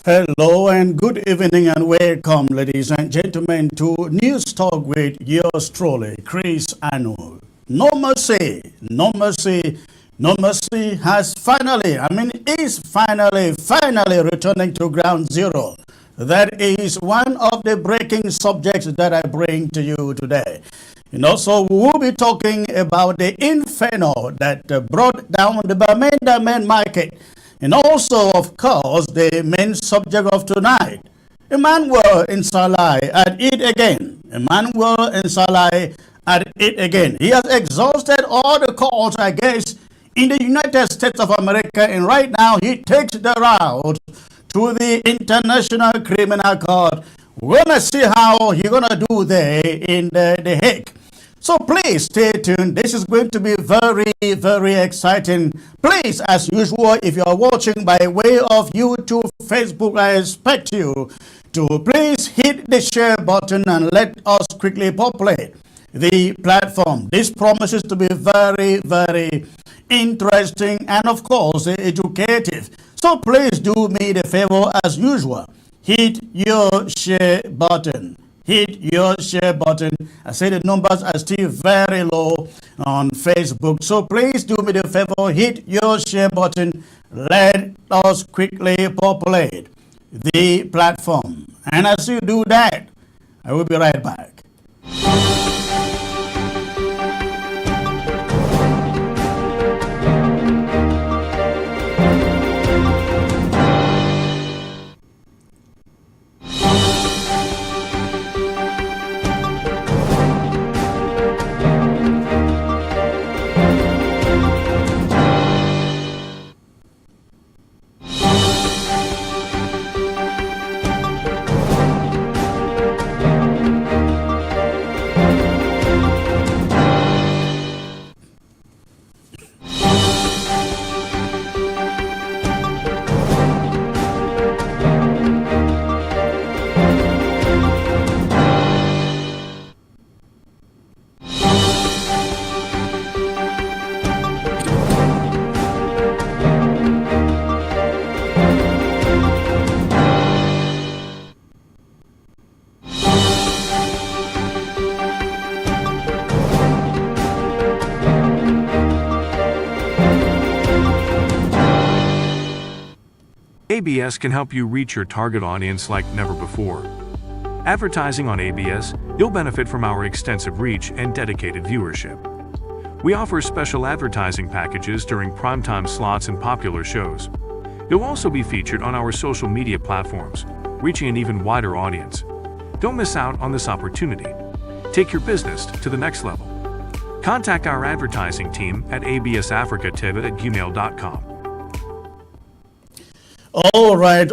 Hello and good evening and welcome, ladies and gentlemen, to News Talk with yours truly, Chris Anu. No mercy, no mercy, no mercy has is finally returning to ground zero. That is one of the breaking subjects that I bring to you today. So we'll be talking about the inferno that brought down the Bamenda main market. And also, of course, the main subject of tonight, Emmanuel in Salai at it again. Emmanuel in Salai at it again. He has exhausted all the courts, I guess, in the United States of America, and right now he takes the route to the International Criminal Court. We're going to see how he's going to do there in the Hague. So please stay tuned. This is going to be very, very exciting. Please, as usual, if you are watching by way of YouTube, Facebook, I expect you to please hit the share button and let us quickly populate the platform. This promises to be very, very interesting and, of course, educative. So please do me the favor, as usual. Hit your share button. Hit your share button. I say the numbers are still very low on Facebook. So please do me the favor, hit your share button. Let us quickly populate the platform. And as you do that, I will be right back. ABS can help you reach your target audience like never before. Advertising on ABS, you'll benefit from our extensive reach and dedicated viewership. We offer special advertising packages during primetime slots and popular shows. You'll also be featured on our social media platforms, reaching an even wider audience. Don't miss out on this opportunity. Take your business to the next level. Contact our advertising team at absafricativ@gmail.com. All right.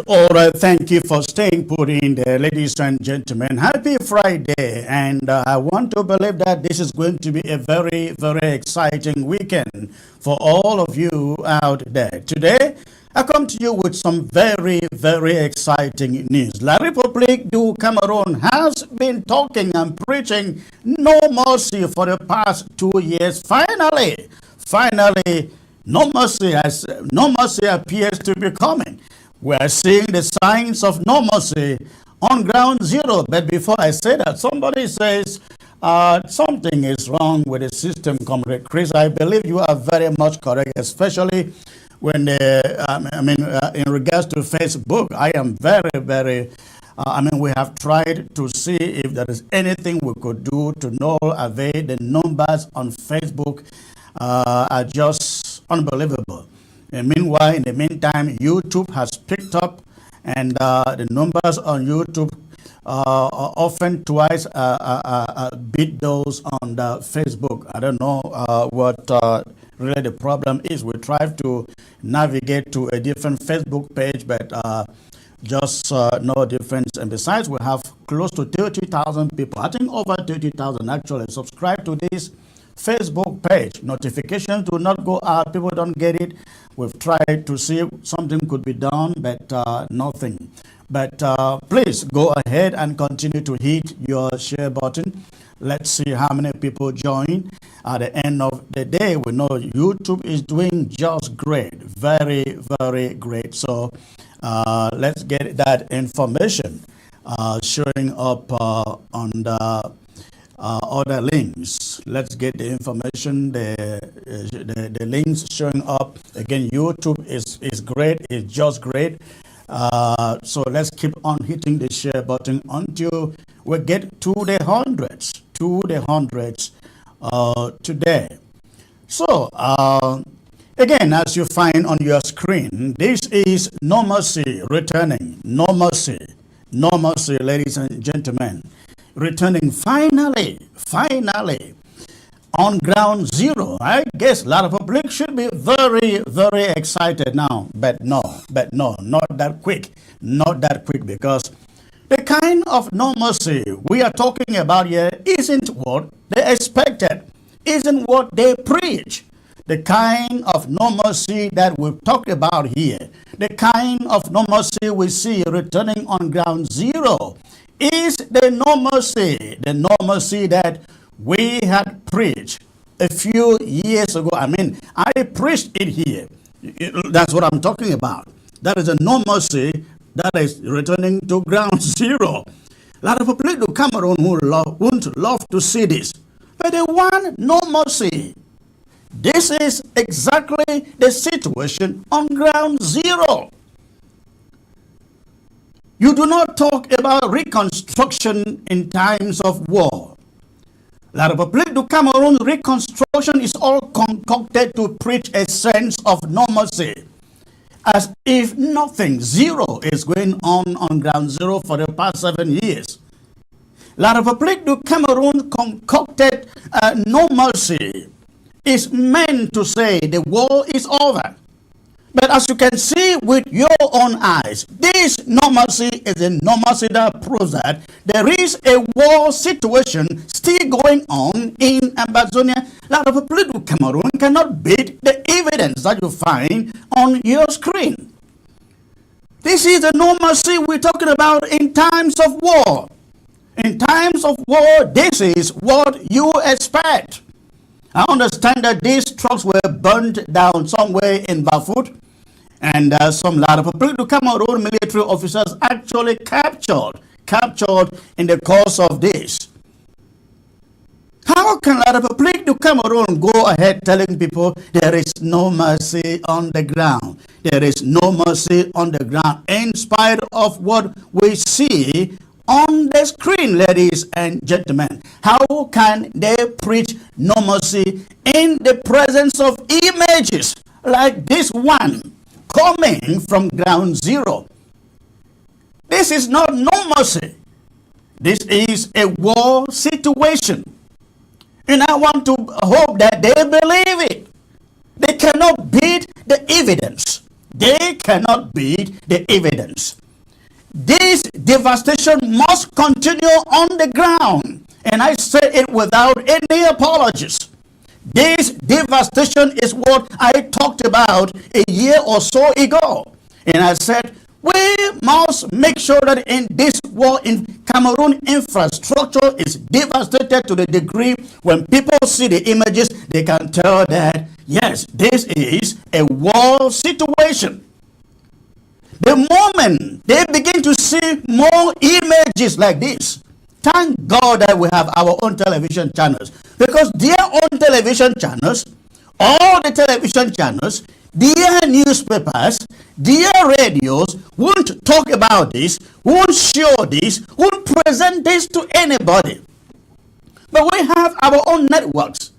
Thank you for staying put in there, ladies and gentlemen. Happy Friday. And I want to believe that this is going to be a very, very exciting weekend for all of you out there. Today, I come to you with some very, very exciting news. La République du Cameroon has been talking and preaching no mercy for the past 2 years. Finally, no mercy appears to be coming. We are seeing the signs of no mercy on ground zero. But before I say that, somebody says something is wrong with the system, Comrade Chris. I believe you are very much correct, especially when in regards to Facebook. I am very, very. We have tried to see if there is anything we could do to no avail. The numbers on Facebook are just unbelievable. And meanwhile, in the meantime, YouTube has picked up, and the numbers on YouTube often twice beat those on the Facebook. I don't know what really the problem is. We try to navigate to a different Facebook page, but just no difference. And besides, we have close to 30,000 people, I think over 30,000 actually, subscribe to this Facebook page. Notifications do not go out. People don't get it. We've tried to see if something could be done, but nothing. But please go ahead and continue to hit your share button. Let's see how many people join. At the end of the day, we know YouTube is doing just great. Very, very great. So Let's get that information showing up on the other links. Let's get the information, the links showing up. Again, YouTube is great, it's just great. So let's keep on hitting the share button until we get to the hundreds, today. So, again, as you find on your screen, this is No Mercy returning. No Mercy, ladies and gentlemen. Returning finally on ground zero. I guess a lot of public should be very, very excited now. But no, not that quick. Not that quick, because the kind of No Mercy we are talking about here isn't what they expected, isn't what they preach. The kind of No Mercy that we've talked about here, the kind of No Mercy we see returning on ground zero, is the No Mercy that we had preached a few years ago. I mean, I preached it here. That's what I'm talking about. That is a No Mercy that is returning to ground zero. A lot of people to Cameroon who wouldn't love to see this, but they want No Mercy. This is exactly the situation on ground zero. You do not talk about reconstruction in times of war. A lot of people to Cameroon, reconstruction is all concocted to preach a sense of No Mercy, as if nothing, zero, is going on ground zero for the past 7 years. A lot of people to Cameroon concocted No Mercy is meant to say the war is over. But as you can see with your own eyes, this No Mercy is a No Mercy that proves that there is a war situation still going on in Amazonia. A lot of people in Cameroon cannot beat the evidence that you find on your screen. This is the No Mercy we're talking about in times of war. In times of war, this is what you expect. I understand that these trucks were burned down somewhere in Bafut, and some lot of people Cameroon military officers actually captured in the course of this. How can a lot of people Cameroon go ahead telling people there is no mercy on the ground? There is no mercy on the ground, in spite of what we see on the screen, ladies and gentlemen. How can they preach No Mercy in the presence of images like this one coming from ground zero? This is not No Mercy. This is a war situation. And I want to hope that they believe it. They cannot beat the evidence. They cannot beat the evidence. This devastation must continue on the ground. And I say it without any apologies. This devastation is what I talked about a year or so ago. And I said, we must make sure that in this war in Cameroon, infrastructure is devastated to the degree when people see the images, they can tell that, yes, this is a war situation. The moment they begin to see more images like this, thank God that we have our own television channels, because their own television channels, all the television channels, their newspapers, their radios won't talk about this, won't show this, won't present this to anybody. But we have our own networks.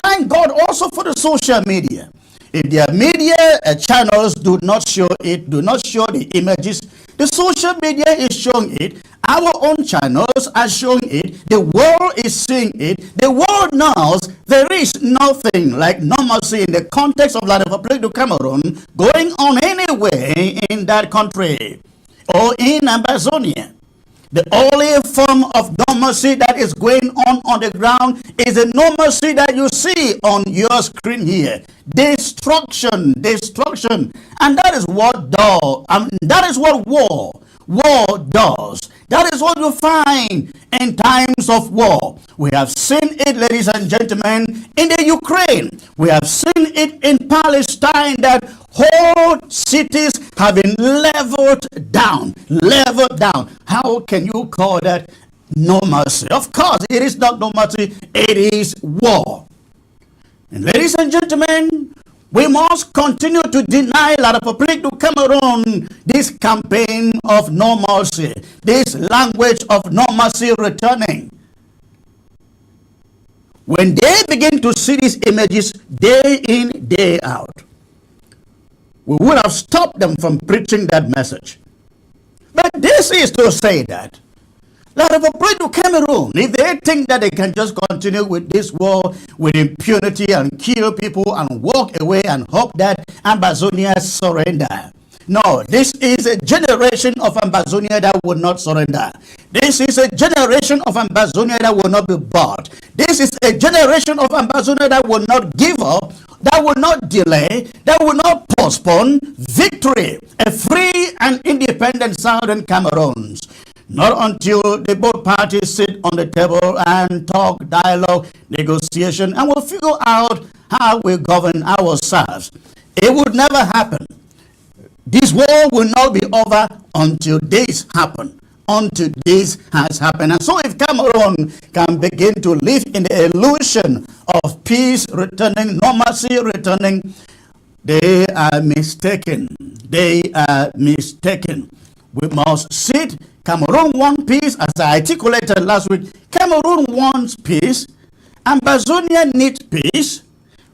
Thank God also for the social media. If their media channels do not show it, do not show the images, the social media is showing it, our own channels are showing it, the world is seeing it, the world knows there is nothing like No Mercy in the context of Republic of Cameroon going on anywhere in that country or in Amazonia. The only form of No Mercy that is going on the ground is the No Mercy that you see on your screen here. Destruction, destruction. And that is what that is what war war does. That is what you find in times of war. We have seen it, ladies and gentlemen, in the Ukraine. We have seen it in Palestine, that whole cities have been leveled down. Leveled down. How can you call that no mercy? Of course, it is not no mercy. It is war. And ladies and gentlemen, we must continue to deny La République du Cameroon this campaign of no mercy, this language of no mercy returning. When they begin to see these images day in, day out, we would have stopped them from preaching that message. But this is to say that La République du Cameroon, if they think that they can just continue with this war with impunity and kill people and walk away and hope that Ambazonia surrender. No, this is a generation of Ambazonia that will not surrender. This is a generation of Ambazonia that will not be bought. This is a generation of Ambazonia that will not give up, that will not delay, that will not postpone victory, a free and independent Southern Cameroons. Not until the both parties sit on the table and talk, dialogue, negotiation, and we'll figure out how we govern ourselves. It would never happen. This war will not be over until this happens. Until this has happened. And so if Cameroon can begin to live in the illusion of peace returning, normalcy returning, they are mistaken. They are mistaken. We must sit. Cameroon wants peace, as I articulated last week. Cameroon wants peace. Ambazonia needs peace.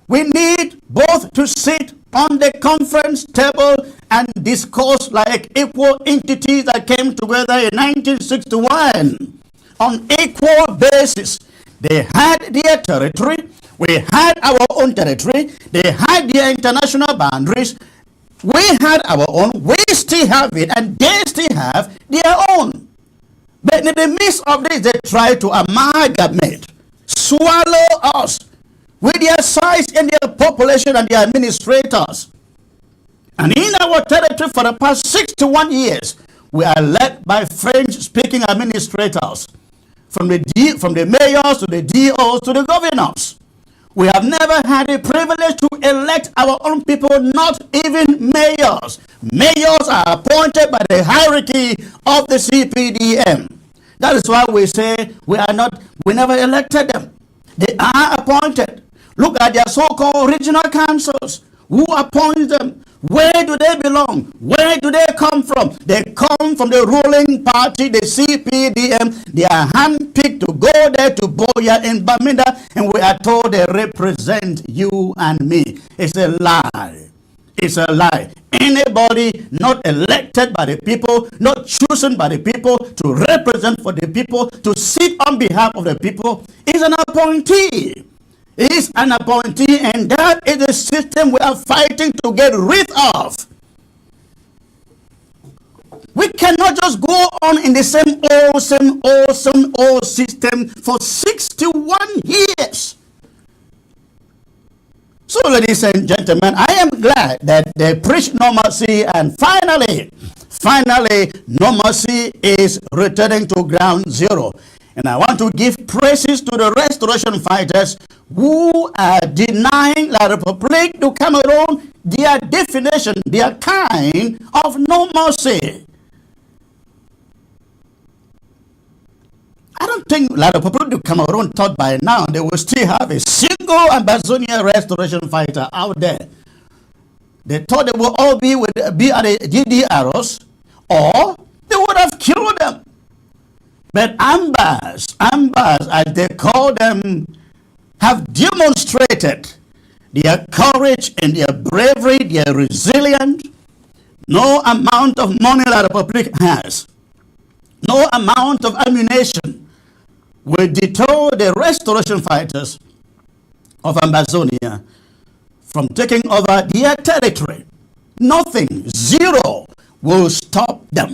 We need both to sit on the conference table and discuss like equal entities that came together in 1961 on equal basis. They had their territory. We had our own territory. They had their international boundaries. We had our own, we still have it, and they still have their own. But in the midst of this, they try to amalgamate, swallow us with their size and their population and their administrators. And in our territory for the past 61 years, we are led by French-speaking administrators, from the mayors to the DOs to the governors. We have never had the privilege to elect our own people, not even mayors. Mayors are appointed by the hierarchy of the CPDM. That is why we say we never elected them. They are appointed. Look at their so-called regional councils. Who appoints them? Where do they belong? Where do they come from? They come from the ruling party, the CPDM. They are handpicked to go there to Boya in Bamenda, and we are told they represent you and me. It's a lie. It's a lie. Anybody not elected by the people, not chosen by the people to represent for the people, to sit on behalf of the people, is an appointee. Is an appointee, and that is the system we are fighting to get rid of. We cannot just go on in the same old system for 61 years. So, ladies and gentlemen, I am glad that they preach normalcy, and finally, normalcy is returning to ground zero. And I want to give praises to the restoration fighters who are denying La République du Cameroon their definition, their kind of normalcy. I don't think La République du Cameroon thought by now they will still have a single Ambazonia restoration fighter out there. They thought they will all be at the DDRs, or they would have killed them. But ambas, as they call them, have demonstrated their courage and their bravery, their resilience. No amount of money La République has, no amount of ammunition will deter the restoration fighters of Ambazonia from taking over their territory. Nothing, zero, will stop them.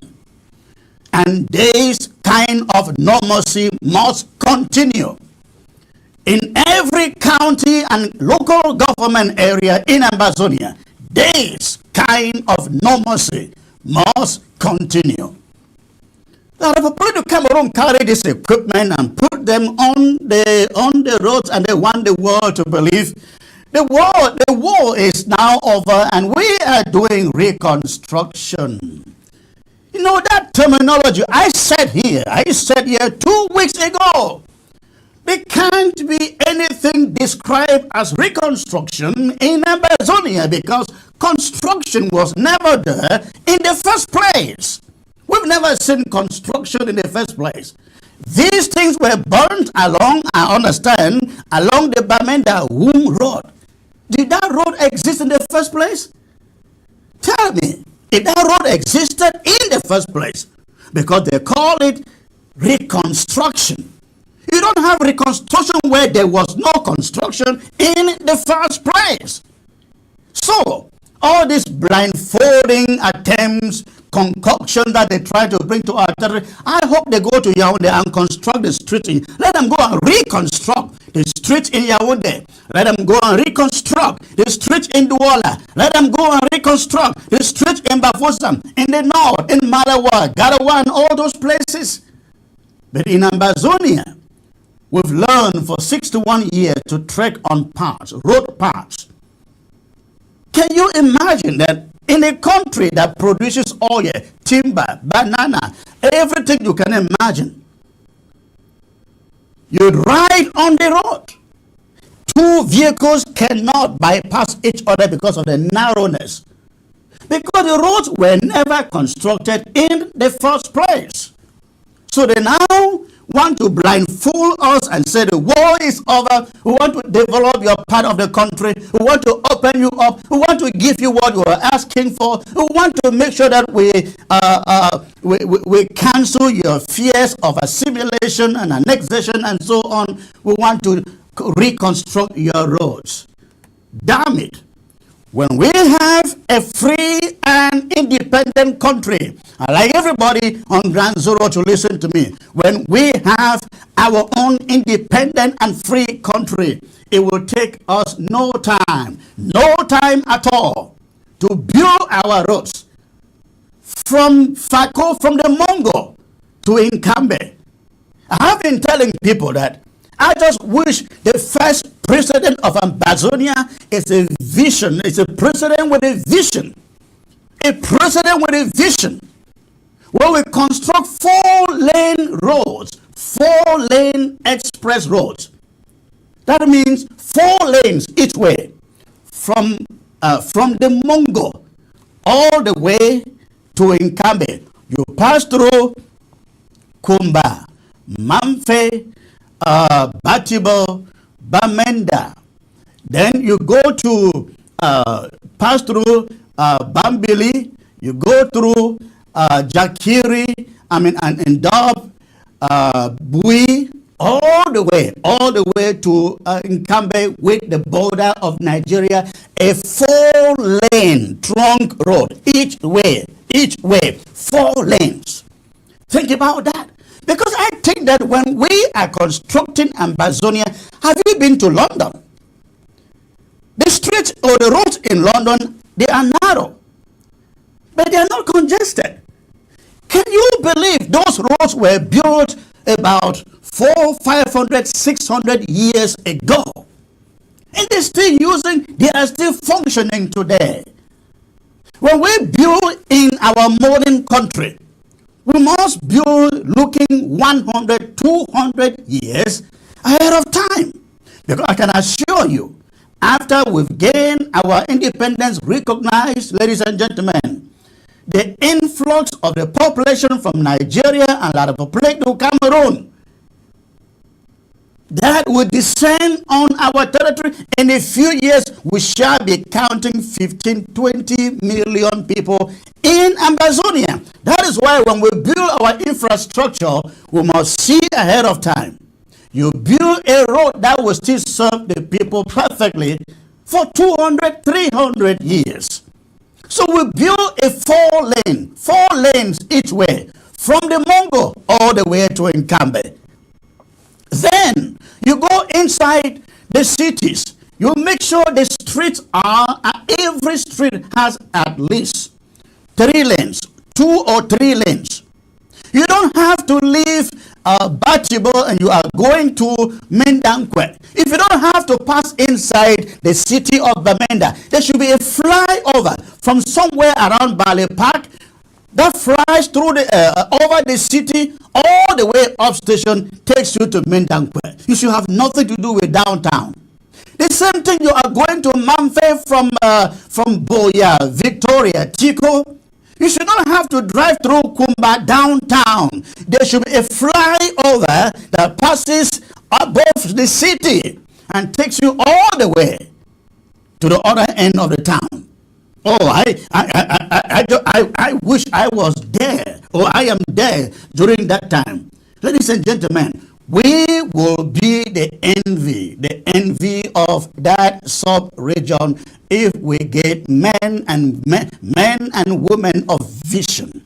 And this kind of normalcy must continue in every county and local government area in Ambazonia. This kind of normalcy must continue. A lot of people to Cameroon carry this equipment and put them on the roads, and they want the world to believe the war is now over and we are doing reconstruction. You know that terminology I said here 2 weeks ago. There can't be anything described as reconstruction in Amazonia because construction was never there in the first place. We've never seen construction in the first place. These things were burnt along, I understand, along the Bamenda Womb Road. Did that road exist in the first place? Tell me, if that road existed in the first place, because they call it reconstruction. You don't have reconstruction where there was no construction in the first place. So, all these blindfolding attempts, concoction that they try to bring to our territory, I hope they go to Yaoundé and construct the street. Let them go and reconstruct the street in Yaoundé. Let them go and reconstruct the street in Douala. Let them go and reconstruct the street in Bafoussam, in the north, in Malawa, Garawa, and all those places. But in Amazonia, we've learned for 61 years to trek on paths, road paths. Can you imagine that in a country that produces oil, timber, banana, everything you can imagine, you'd ride on the road. Two vehicles cannot bypass each other because of the narrowness. Because the roads were never constructed in the first place. So they now want to blindfold us and say the war is over. We want to develop your part of the country. We want to open you up. We want to give you what you are asking for. We want to make sure that we cancel your fears of assimilation and annexation and so on. We want to reconstruct your roads. Damn it. When we have a free and independent country, I like everybody on Ground Zero to listen to me. When we have our own independent and free country, it will take us no time at all to build our roads from Fako, from the Mongo to Inkambe. I have been telling people that I just wish the first president of Amazonia is a vision. It's a president with a vision. A president with a vision. Where we construct 4-lane roads, 4-lane express roads. That means 4 lanes each way from the Mongo all the way to Inkambe. You pass through Kumba, Mamfe, Batibo, Bamenda. Then you go to pass through Bambili. You go through Jakiri. And Ndab, Bui, all the way to Nkambe with the border of Nigeria. A 4-lane trunk road each way, 4 lanes. Think about that. Because I think that when we are constructing Amazonia, have you been to London? The streets or the roads in London, they are narrow, but they are not congested. Can you believe those roads were built about 400, 500, 600 years ago? And they are still functioning today. When we build in our modern country, we must build looking 100, 200 years ahead of time. Because I can assure you, after we've gained our independence recognized, ladies and gentlemen, the influx of the population from Nigeria and a lot of population to Cameroon, that will descend on our territory. In a few years, we shall be counting 15, 20 million people in Amazonia. That is why when we build our infrastructure, we must see ahead of time. You build a road that will still serve the people perfectly for 200, 300 years. So we build a 4 lanes each way, from the Mongo all the way to Nkambe. Then you go inside the cities. You make sure the streets every street has at least 3 lanes, 2 or 3 lanes. You don't have to leave Batibo and you are going to Mendankwe. If you don't have to pass inside the city of Bamenda, there should be a flyover from somewhere around Bale Park that flies through the over the city all the way up station, takes you to Mendankwe. You should have nothing to do with downtown. The same thing, you are going to Mamfe from Boya, Victoria, Tico. You should not have to drive through Kumba downtown. There should be a flyover that passes above the city and takes you all the way to the other end of the town. Oh, I wish I was there, or I am there during that time. Ladies and gentlemen, we will be the envy of that sub-region if we get men and women of vision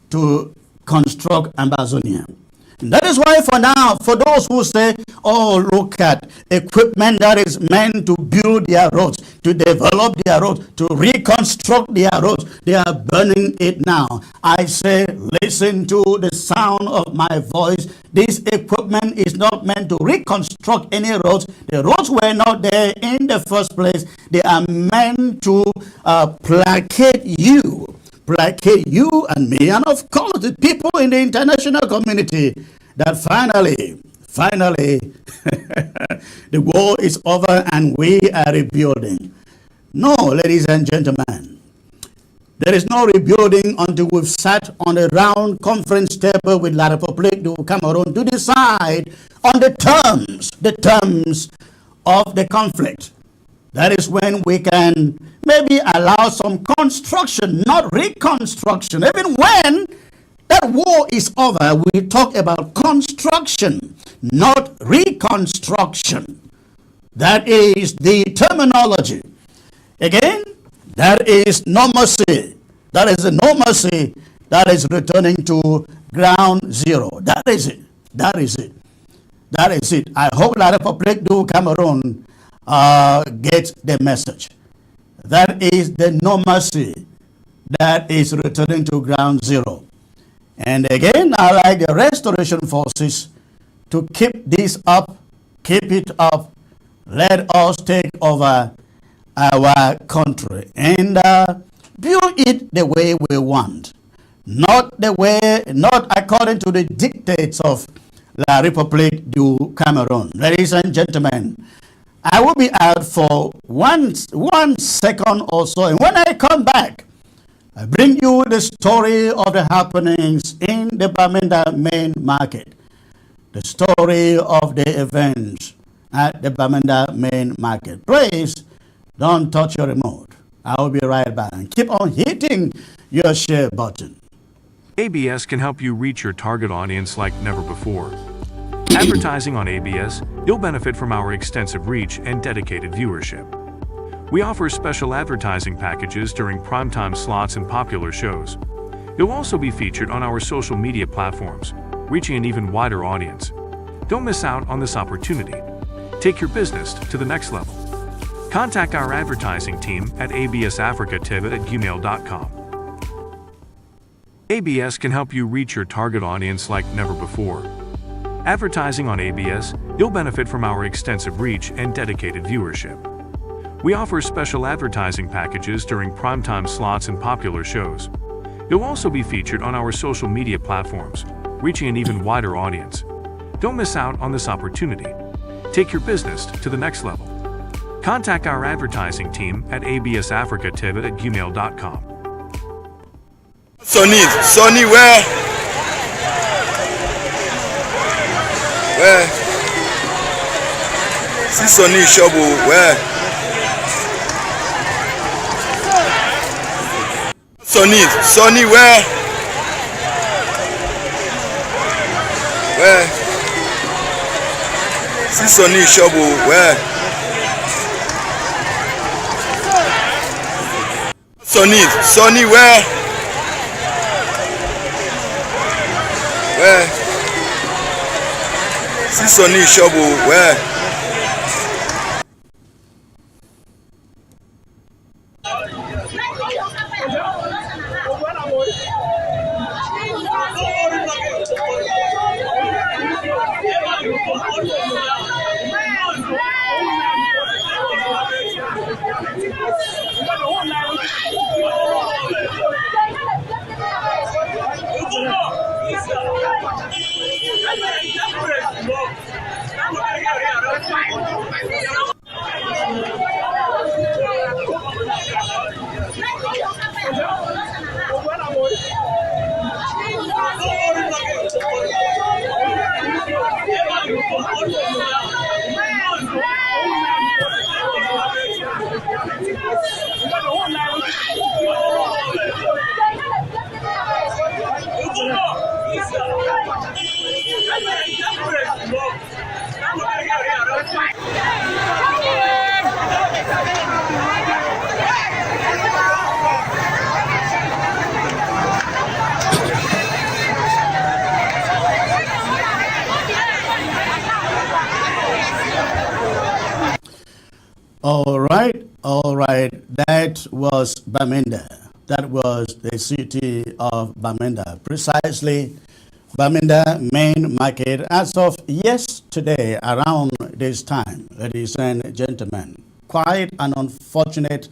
to construct Amazonia. And that is why for now, for those who say, oh, look at equipment that is meant to build their roads, to develop their roads, to reconstruct their roads, they are burning it now. I say, listen to the sound of my voice. This equipment is not meant to reconstruct any roads. The roads were not there in the first place. They are meant to placate you and me, and of course the people in the international community, that finally the war is over and we are rebuilding. No, ladies and gentlemen, there is no rebuilding until we've sat on a round conference table with La République du Cameroon to decide on the terms of the conflict. That is when we can maybe allow some construction, not reconstruction. Even when that war is over, we talk about construction, not reconstruction. That is the terminology. Again, that is no mercy. That is a no mercy that is returning to ground zero. That is it. I hope La République du Cameroon get the message. That is the no mercy that is returning to ground zero. And again, I like the restoration forces to keep this up, keep it up. Let us take over our country and build it the way we want, not according to the dictates of La République du Cameroon. Ladies and gentlemen, I will be out for one second or so, and when I come back, I bring you the story of the happenings in the Bamenda main market, the story of the events at the Bamenda main market. Please don't touch your remote. I will be right back. And keep on hitting your share button. ABS can help you reach your target audience like never before. Advertising on ABS, you'll benefit from our extensive reach and dedicated viewership. We offer special advertising packages during primetime slots and popular shows. You'll also be featured on our social media platforms, reaching an even wider audience. Don't miss out on this opportunity. Take your business to the next level. Contact our advertising team at absafricatv@gmail.com. ABS can help you reach your target audience like never before. Advertising on ABS, you'll benefit from our extensive reach and dedicated viewership. We offer special advertising packages during primetime slots and popular shows. You'll also be featured on our social media platforms, reaching an even wider audience. Don't miss out on this opportunity. Take your business to the next level. Contact our advertising team at absafricatv@gmail.com. Sonny, where? See Sonny Shobo, where? Sonny, where? See Sonny Shobo, where? Sonny, where? See Sonny Shobo, where? All right. That was Bamenda. That was the city of Bamenda. Precisely, Bamenda main market as of yesterday around this time, ladies and gentlemen. Quite an unfortunate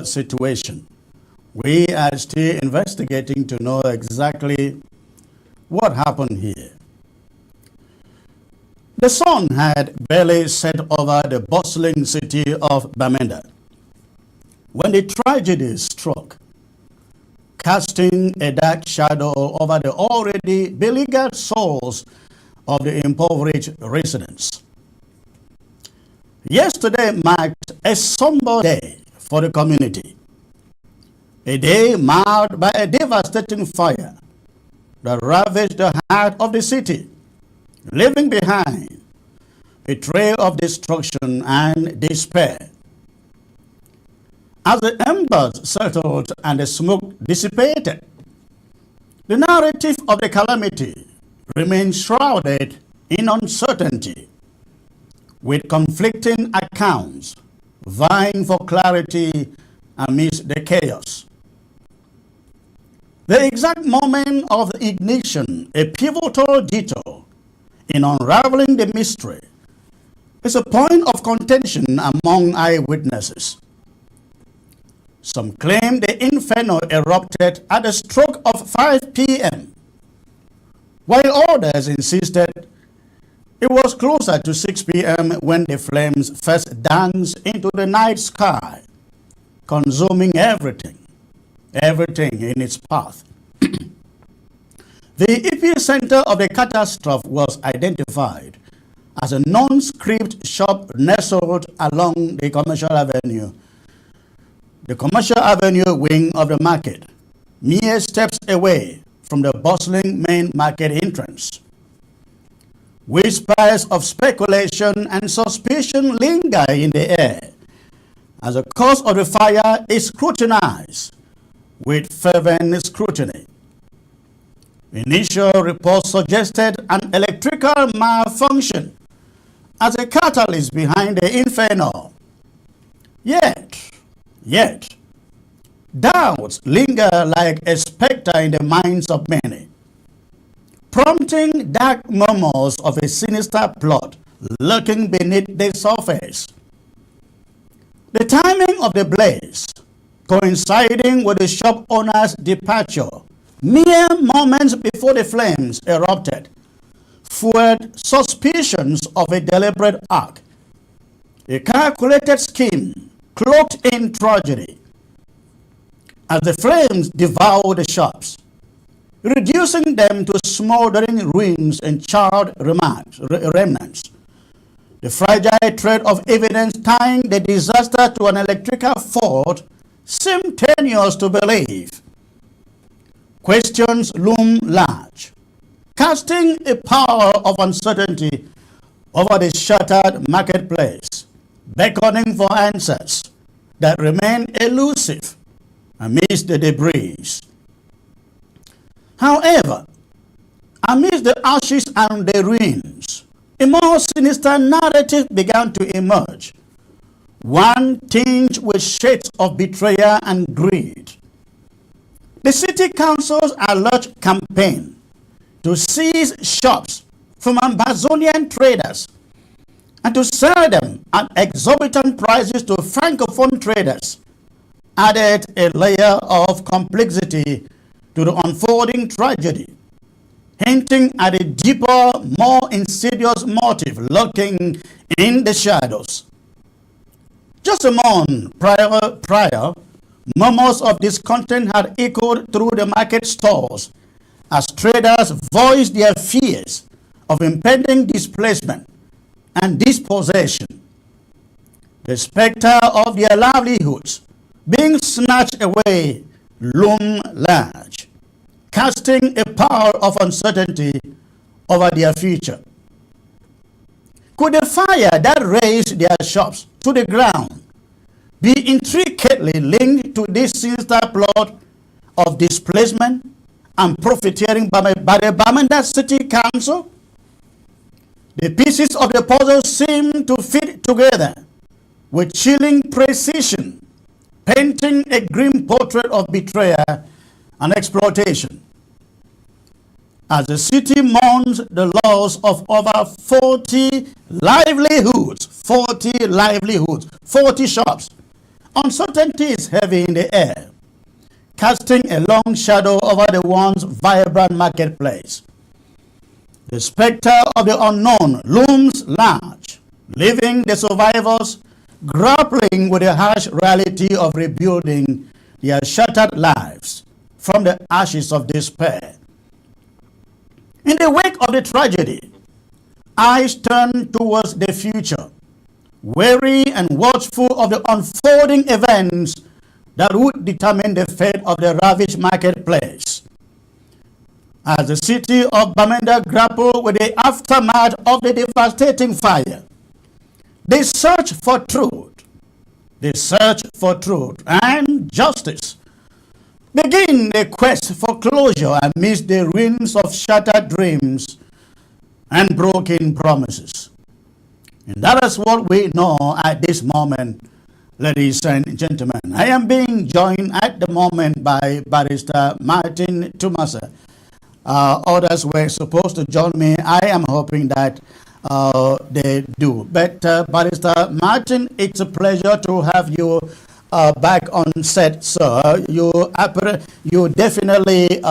situation. We are still investigating to know exactly what happened here. The sun had barely set over the bustling city of Bamenda when the tragedy struck, casting a dark shadow over the already beleaguered souls of the impoverished residents. Yesterday marked a somber day for the community, a day marred by a devastating fire that ravaged the heart of the city, leaving behind a trail of destruction and despair. As the embers settled and the smoke dissipated, the narrative of the calamity remained shrouded in uncertainty, with conflicting accounts vying for clarity amidst the chaos. The exact moment of the ignition, a pivotal detour in unraveling the mystery, is a point of contention among eyewitnesses. Some claim the inferno erupted at the stroke of 5 p.m., while others insisted it was closer to 6 p.m. when the flames first danced into the night sky, consuming everything in its path. The epicenter of the catastrophe was identified as a nondescript shop nestled along the Commercial Avenue wing of the market, mere steps away from the bustling main market entrance. Whispers of speculation and suspicion linger in the air as the cause of the fire is scrutinized with fervent scrutiny. Initial reports suggested an electrical malfunction as a catalyst behind the inferno. Yet, doubts linger like a specter in the minds of many, prompting dark murmurs of a sinister plot lurking beneath the surface. The timing of the blaze, coinciding with the shop owner's departure mere moments before the flames erupted, fueled suspicions of a deliberate act, a calculated scheme cloaked in tragedy. As the flames devoured the shops, reducing them to smoldering ruins and charred remnants, the fragile thread of evidence tying the disaster to an electrical fault seemed tenuous to believe. Questions loom large, casting a pall of uncertainty over the shattered marketplace, beckoning for answers that remain elusive amidst the debris. However, amidst the ashes and the ruins, a more sinister narrative began to emerge, one tinged with shades of betrayal and greed. The city council's alleged campaign to seize shops from Amazonian traders and to sell them at exorbitant prices to Francophone traders added a layer of complexity to the unfolding tragedy, hinting at a deeper, more insidious motive lurking in the shadows. Just a month prior, murmurs of discontent had echoed through the market stalls as traders voiced their fears of impending displacement and dispossession. The specter of their livelihoods being snatched away loom large, casting a pall of uncertainty over their future. Could the fire that razed their shops to the ground be intricately linked to this sinister plot of displacement and profiteering by the Bamenda City Council? The pieces of the puzzle seem to fit together with chilling precision, painting a grim portrait of betrayal and exploitation. As the city mourns the loss of over 40 livelihoods, 40 shops, uncertainty is heavy in the air, casting a long shadow over the once vibrant marketplace. The specter of the unknown looms large, leaving the survivors grappling with the harsh reality of rebuilding their shattered lives from the ashes of despair. In the wake of the tragedy, eyes turn towards the future, wary and watchful of the unfolding events that would determine the fate of the ravaged marketplace. As the city of Bamenda grappled with the aftermath of the devastating fire, they search for truth and justice, begin the quest for closure amidst the ruins of shattered dreams and broken promises. And that is what we know at this moment, ladies and gentlemen. I am being joined at the moment by Barrister Martin Tumasa. Others were supposed to join me. I am hoping that they do. But Barrister Martin, it's a pleasure to have you back on set, sir. You definitely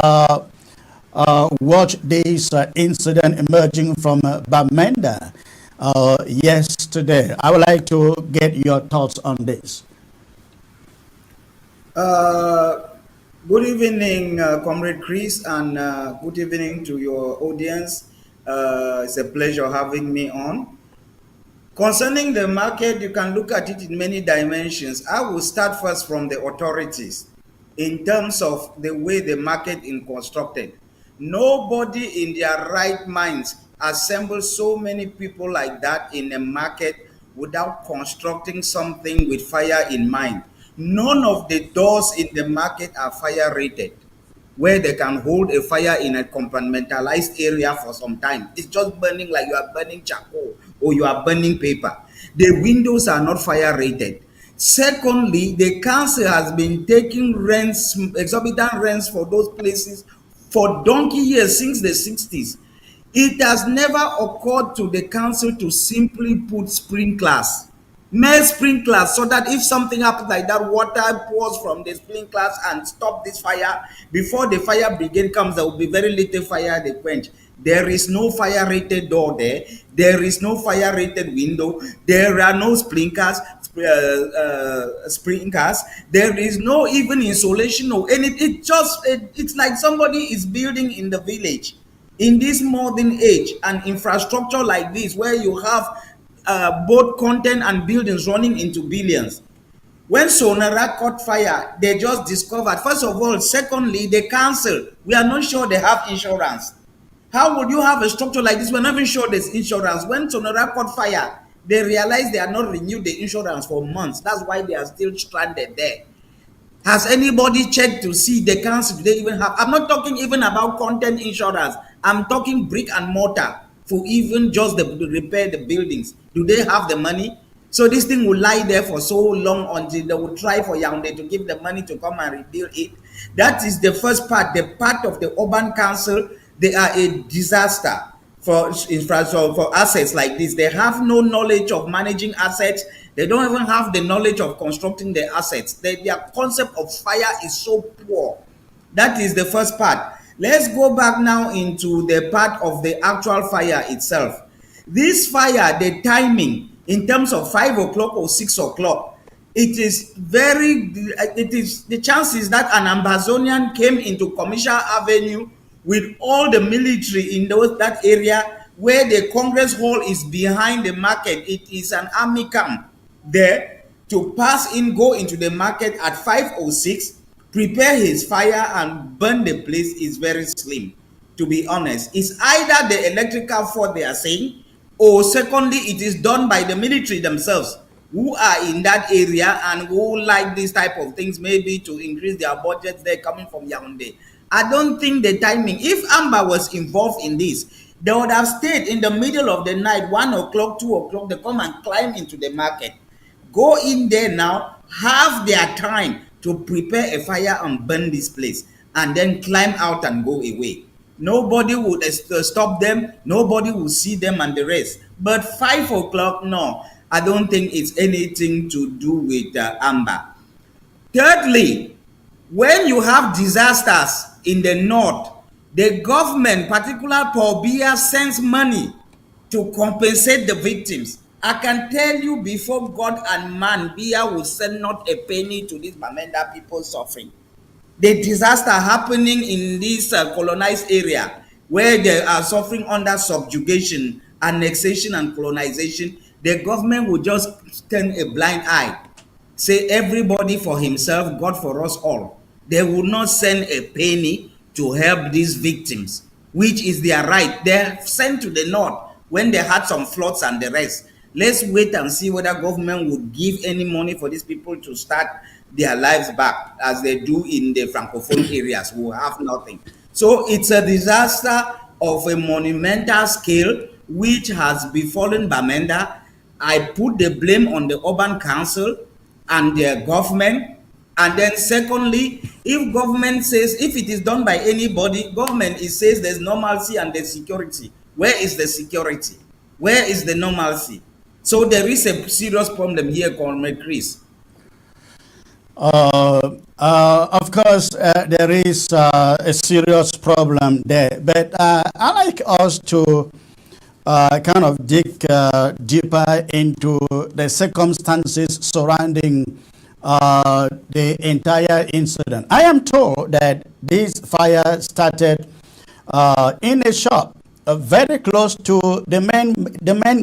watched this incident emerging from Bamenda yesterday. I would like to get your thoughts on this. Good evening, Comrade Chris, and good evening to your audience. It's a pleasure having me on. Concerning the market, you can look at it in many dimensions. I will start first from the authorities in terms of the way the market is constructed. Nobody in their right minds assembles so many people like that in a market without constructing something with fire in mind. None of the doors in the market are fire rated, where they can hold a fire in a compartmentalized area for some time. It's just burning like you are burning charcoal or you are burning paper. The windows are not fire rated. Secondly, the council has been taking rents, exorbitant rents for those places for donkey years, since the 60s. It has never occurred to the council to simply put sprinklers, mere sprinklers, so that if something happens like that, water pours from the sprinklers and stop this fire. Before the fire brigade comes, there will be very little fire they quench. There is no fire rated door there. There is no fire rated window. There are no sprinklers. There is no even insulation or anything. It's like somebody is building in the village in this modern age, and infrastructure like this, where you have both content and buildings running into billions. When Sonara caught fire, they just discovered, first of all, secondly, the council, we are not sure they have insurance. How would you have a structure like this? We're not even sure there's insurance. When Sonara caught fire, they realized they had not renewed the insurance for months. That's why they are still stranded there. Has anybody checked to see the council, do they even have? I'm not talking even about content insurance. I'm talking brick and mortar for even just to repair the buildings. Do they have the money? So this thing will lie there for so long until they will try for Yaoundé to give the money to come and rebuild it. That is the first part. The part of the urban council, they are a disaster for infrastructure, for assets like this. They have no knowledge of managing assets. They don't even have the knowledge of constructing the assets. Their concept of fire is so poor. That is the first part. Let's go back now into the part of the actual fire itself. This fire, the timing in terms of 5 o'clock or 6 o'clock, it is the chances that an Ambazonian came into Commercial Avenue with all the military in that area where the Congress Hall is behind the market. It is an army camp. there to pass in, go into the market at 5:06, prepare his fire and burn the place is very slim, to be honest. It's either the electrical fault they are saying, or secondly, it is done by the military themselves who are in that area and who like this type of things, maybe to increase their budgets. They're coming from Yaoundé. I don't think the timing, if Amber was involved in this, they would have stayed in the middle of the night, 1 o'clock, 2 o'clock, they come and climb into the market. Go in there now, have their time to prepare a fire and burn this place, and then climb out and go away. Nobody would stop them, nobody will see them and the rest. But 5 o'clock, no, I don't think it's anything to do with Amber. Thirdly, when you have disasters in the north, the government, particular Paul Biya, sends money to compensate the victims. I can tell you before God and man, Biya will send not a penny to these Bamenda people suffering. The disaster happening in this colonized area where they are suffering under subjugation, annexation and colonization, the government will just turn a blind eye, say everybody for himself, God for us all. They will not send a penny to help these victims, which is their right. They're sent to the north when they had some floods and the rest. Let's wait and see whether government would give any money for these people to start their lives back as they do in the francophone areas who have nothing. So it's a disaster of a monumental scale which has befallen Bamenda. I put the blame on the urban council and their government. And then secondly, if government says, if it is done by anybody, government, it says there's normalcy and there's security. Where is the security? Where is the normalcy? So there is a serious problem here, Comrade Chris. Of course, there is a serious problem there, but I like us to kind of dig deeper into the circumstances surrounding the entire incident. I am told that this fire started in a shop very close to the main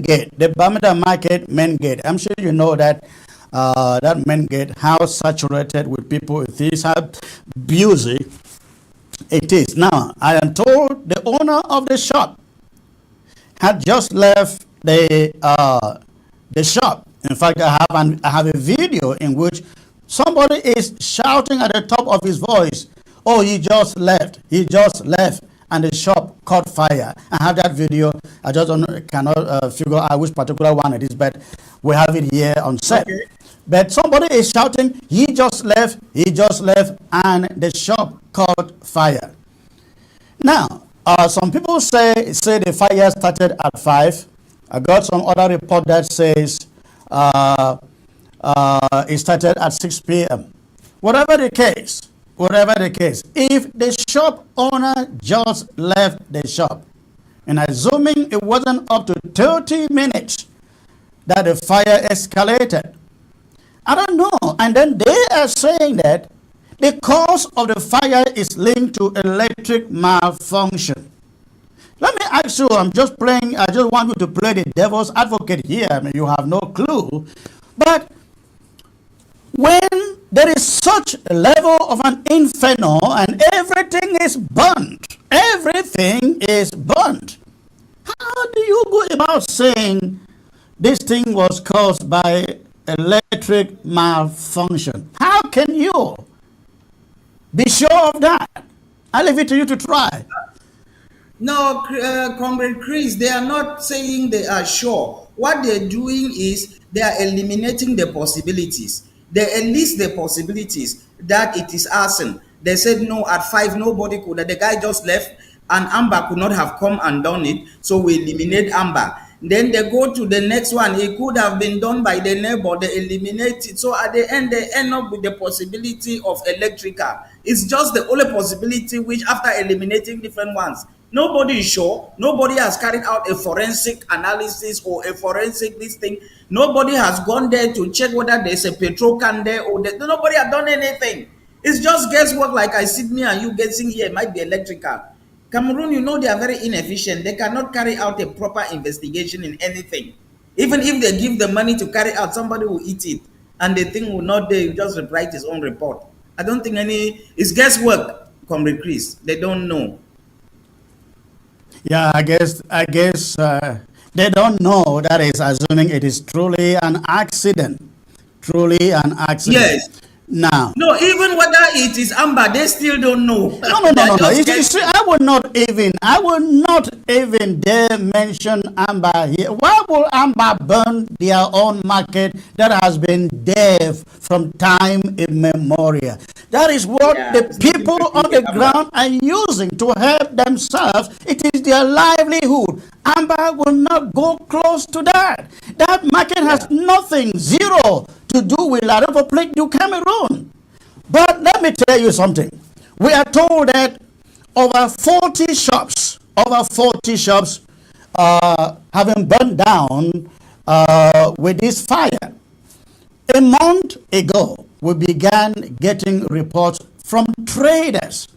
gate, the Bamenda Market main gate. I'm sure you know that that main gate, how saturated with people it is, how busy it is. Now, I am told the owner of the shop had just left the shop. In fact, I have a video in which somebody is shouting at the top of his voice, "Oh, he just left, and the shop caught fire." I have that video. I just cannot figure out which particular one it is, but we have it here on set. Okay. But somebody is shouting, he just left, and the shop caught fire. Now, some people say the fire started at 5. I got some other report that says it started at 6 p.m. Whatever the case, if the shop owner just left the shop, and assuming it wasn't up to 30 minutes that the fire escalated, I don't know. And then they are saying that the cause of the fire is linked to electric malfunction. Let me ask you, I just want you to play the devil's advocate here. I mean, you have no clue. But when there is such a level of an inferno and everything is burnt, how do you go about saying this thing was caused by electric malfunction? How can you be sure of that? I leave it to you to try. No, Comrade Chris, they are not saying they are sure. What they're doing is they are eliminating the possibilities. They enlist the possibilities that it is arson. They said no, at 5 nobody could. The guy just left and Amber could not have come and done it, so we eliminate Amber. Then they go to the next one. It could have been done by the neighbor. They eliminate it. So at the end, they end up with the possibility of electrical. It's just the only possibility which, after eliminating different ones, nobody is sure. Nobody has carried out a forensic analysis or a forensic this thing. Nobody has gone there to check whether there's a petrol can there or nobody has done anything. It's just guesswork, like I sit me and you guessing here. It might be electrical. Cameroon, you know, they are very inefficient. They cannot carry out a proper investigation in anything. Even if they give the money to carry out, somebody will eat it, and the thing will not. They will just write his own report. I don't think it's guesswork, Comrade Chris. They don't know. Yeah, I guess they don't know. That is assuming it is truly an accident. Truly an accident. Yes. Now, No, even whether it is amber, they still don't know. no, no, They no, are no, no. just You see, guessing. I will not even dare mention Amber here. Why will Amber burn their own market that has been there from time immemorial? That is what Yeah, the it's not people on interesting the with amber. ground are using to help themselves. It is their livelihood. Amber will not go close to that. That market has Yeah. nothing, zero, to do with La Republic du Cameroon. But let me tell you something. We are told that over 40 shops having burned down with this fire. A month ago, we began getting reports from traders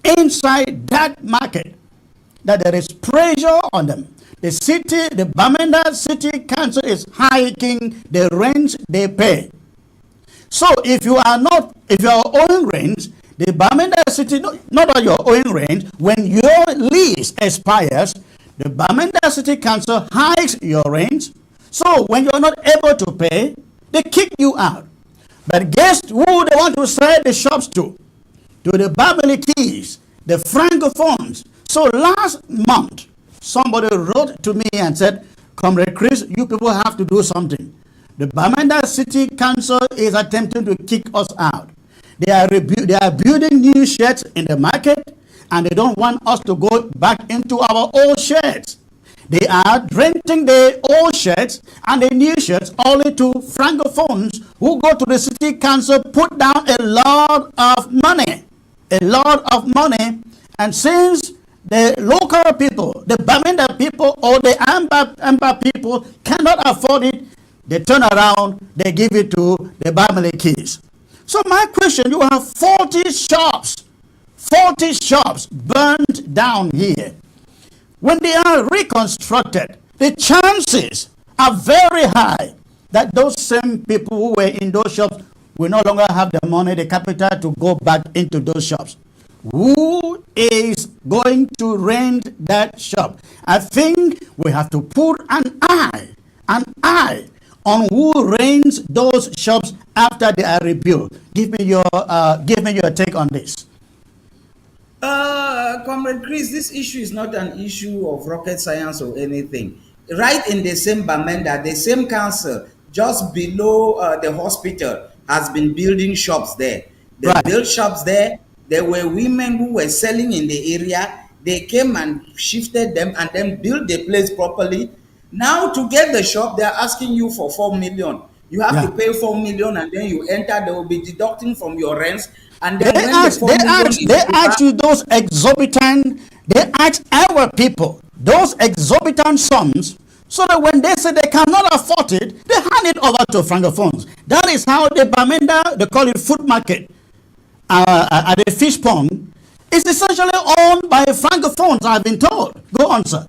inside that market that there is pressure on them. The Bamenda City Council is hiking the rent they pay. So if you are owing rent, the Bamenda City, not all your owing rent, when your lease expires, the Bamenda City Council hikes your rent. So when you are not able to pay, they kick you out. But guess who they want to sell the shops to? To the Babilities, the Francophones. So last month, somebody wrote to me and said, Comrade Chris, you people have to do something. The Bamenda City Council is attempting to kick us out. They are building new sheds in the market, and they don't want us to go back into our old sheds. They are renting the old sheds and the new sheds only to Francophones who go to the city council, put down a lot of money. And since the local people, the Bamenda people or the Amba people cannot afford it, they turn around, they give it to the Bamilekis. So my question, you have 40 shops burned down here. When they are reconstructed, the chances are very high that those same people who were in those shops will no longer have the money, the capital to go back into those shops. Who is going to rent that shop? I think we have to put an eye on who rents those shops after they are rebuilt. Give me your take on this. Comrade Chris, this issue is not an issue of rocket science or anything. Right in the same Bamenda, the same council, just below the hospital, has been building shops there. They Right. built shops there. There were women who were selling in the area. They came and shifted them and then built the place properly. Now to get the shop, they are asking you for 4 million. You have to Yeah. pay 4 million and then you enter. They will be deducting from your rents. And They then when the ask, 4 million is they over, ask you those exorbitant, they ask our people those exorbitant sums so that when they say they cannot afford it, they hand it over to Francophones. That is how the Bamenda, they call it food market, at the fish pond, is essentially owned by Francophones, I've been told. Go on, sir.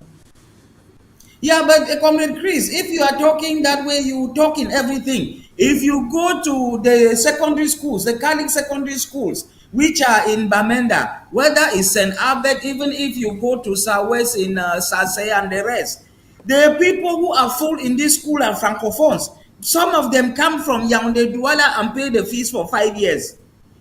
yeah, but Comrade Chris, if you are talking that way, you talk in everything. If you go to the secondary schools, the Catholic secondary schools, which are in Bamenda, whether it's St. Albert, even if you go to Southwest in Sase and the rest, the people who are full in this school are Francophones. Some of them come from Yaoundé Douala and pay the fees for 5 years.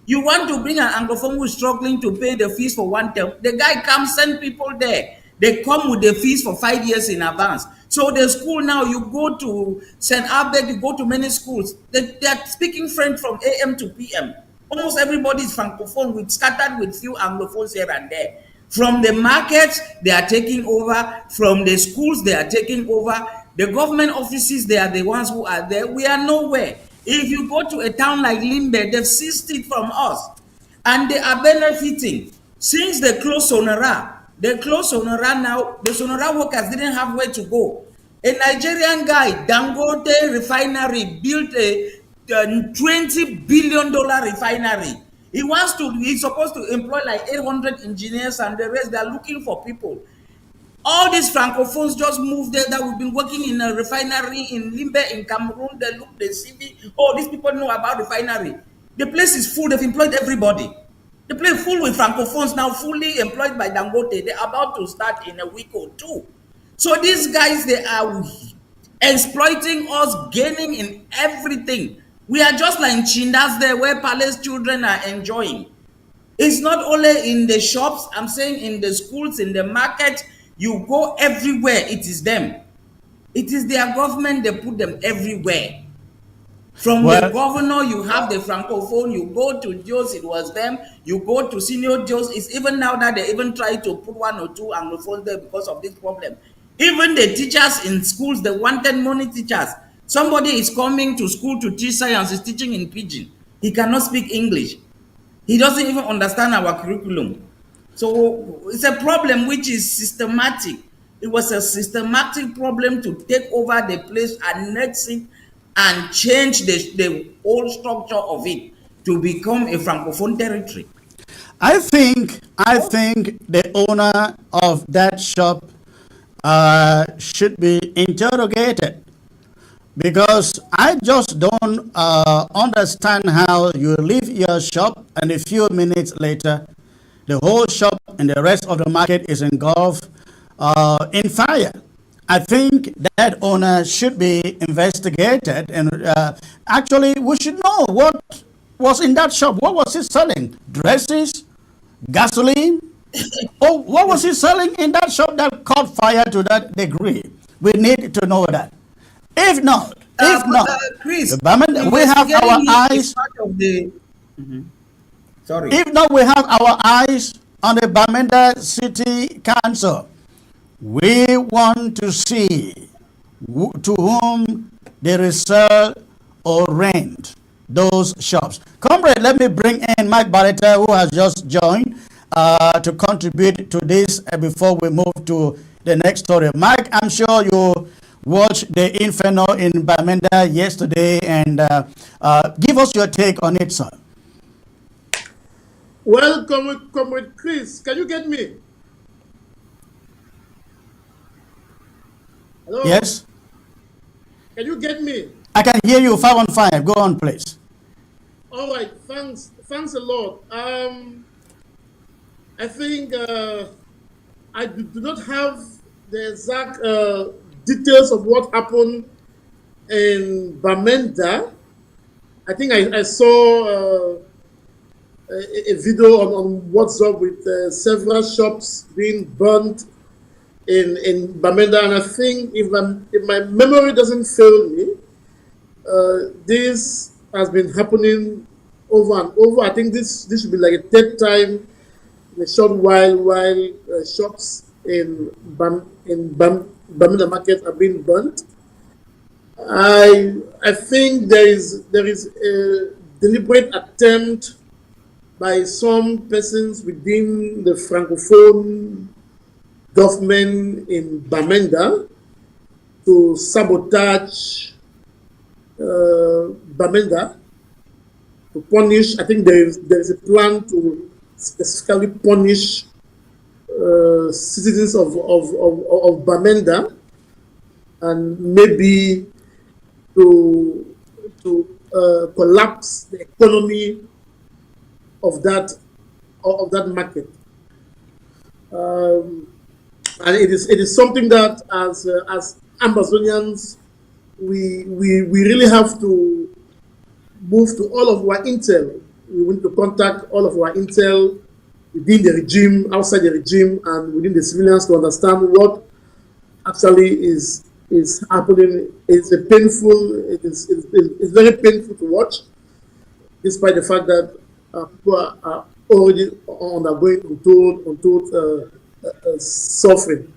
You want to bring an Anglophone who is struggling to pay the fees for one term. The guy comes, send people there. They come with the fees for 5 years in advance. So the school now, you go to St. Albert, you go to many schools. They are speaking French from AM to PM. Almost everybody is Francophone, with scattered with few Anglophones here and there. From the markets, they are taking over. From the schools, they are taking over. The government offices, they are the ones who are there. We are nowhere. If you go to a town like Limbe, they've seized it from us. And they are benefiting. Since they closed Sonora now, the Sonora workers didn't have where to go. A Nigerian guy, Dangote Refinery, built a $20 billion refinery. He's supposed to employ like 800 engineers and the rest. They are looking for people. All these francophones just moved there that we've been working in a refinery in Limbe in Cameroon. They look the CV. Oh, these people know about refinery. The place is full. They've employed everybody. The place full with francophones now, fully employed by Dangote. They're about to start in a week or two. So these guys, they are exploiting us, gaining in everything. We are just like chindas there where palace children are enjoying. It's not only in the shops, I'm saying in the schools, in the market, you go everywhere, it is them. It is their government, they put them everywhere. From the Well, governor, you have the francophone, you go to Jos, it was them, you go to senior Jos, it's even now that they even try to put one or two anglophones there because of this problem. Even the teachers in schools, the wanted money teachers, somebody is coming to school to teach science, is teaching in pidgin. He cannot speak English. He doesn't even understand our curriculum. So it's a problem which is systematic. It was a systematic problem to take over the place, annex it, and change the whole structure of it to become a francophone territory. I think the owner of that shop should be interrogated, because I just don't understand how you leave your shop and a few minutes later, the whole shop and the rest of the market is engulfed in fire. I think that owner should be investigated, and actually we should know what was in that shop. What was he selling? Dresses, gasoline? Oh, what was he selling in that shop that caught fire to that degree? We need to know that. If not, Chris, we have our investigating it is eyes. part of the. Sorry. If not, we have our eyes on the Bamenda City Council. We want to see to whom they resell or rent those shops. Comrade, let me bring in Mike Barretta, who has just joined to contribute to this before we move to the next story. Mike, I'm sure you watched the inferno in Bamenda yesterday, and give us your take on it, sir. Well, Comrade Chris, can you get me? Hello? Yes, Can you get me? I can hear you 5 on 5. Go on, please. All right, thanks a lot. I think I do not have the exact details of what happened in Bamenda. I think I saw a video on WhatsApp with several shops being burnt in Bamenda, and I think if my memory doesn't fail me, this has been happening over and over. I think this should be like a third time in a short while shops in Bamenda market are being burnt. I think there is a deliberate attempt by some persons within the Francophone government in Bamenda to sabotage Bamenda, to punish. I think there is a plan to specifically punish citizens of Bamenda, and maybe to collapse the economy of that market. And it is something that as Amazonians we really have to move to all of our intel. We want to contact all of our intel within the regime, outside the regime, and within the civilians to understand what actually is happening. It's very painful to watch, despite the fact that people are already undergoing untold suffering.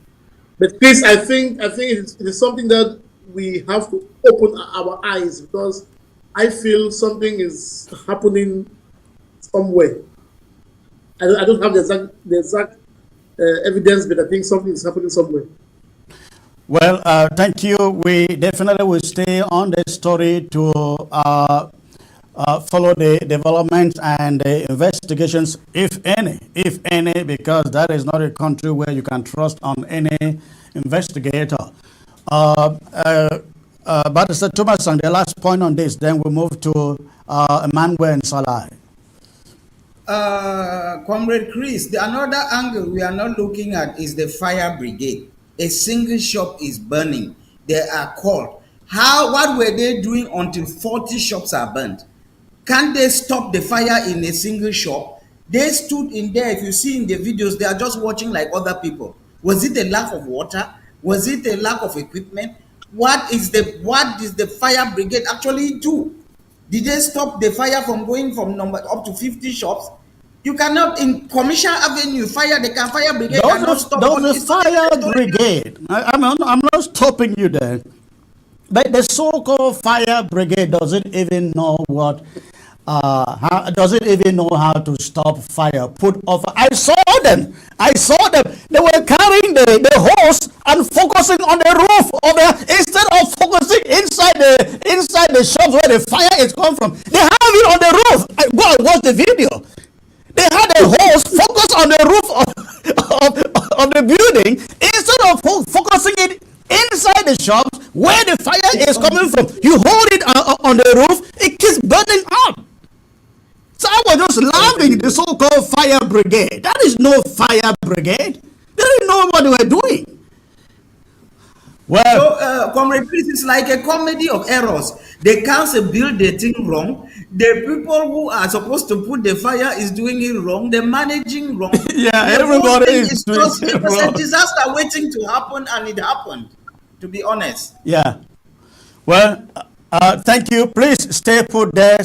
But please, I think it is something that we have to open our eyes, because I feel something is happening somewhere. I don't have the exact evidence, but I think something is happening somewhere. Well, thank you. We definitely will stay on the story to follow the developments and the investigations, if any, because that is not a country where you can trust on any investigator. But Mr. Thomas, on the last point on this, then we move to Emmanuel and Salai. Comrade Chris, another angle we are not looking at is the fire brigade. A single shop is burning. They are called. What were they doing until 40 shops are burnt? Can't they stop the fire in a single shop? They stood in there. If you see in the videos, they are just watching like other people. Was it a lack of water? Was it a lack of equipment? What is the fire brigade actually do? Did they stop the fire from going from up to 50 shops? You cannot, in Commercial Avenue, fire brigade cannot stop. Those fire brigade. I'm not stopping you there. But the so-called fire brigade doesn't even know how to stop fire. I saw them. They were carrying the hose and focusing on the roof instead of focusing inside the shops where the fire is coming from. They have it on the roof. Go and watch the video. They had a hose focused on the roof of the building instead of focusing it inside the shops where the fire is coming from. You hold it on the roof, it keeps burning up. So I was just laughing the so-called fire brigade. That is no fire brigade. They didn't know what they were doing. Well, so, Comrade Chris, it's like a comedy of errors. The council built the thing wrong. The people who are supposed to put the fire is doing it wrong. The managing wrong. Yeah, everybody is doing it wrong. It's a disaster waiting to happen, and it happened, to be honest. Yeah. Well, thank you. Please stay put there,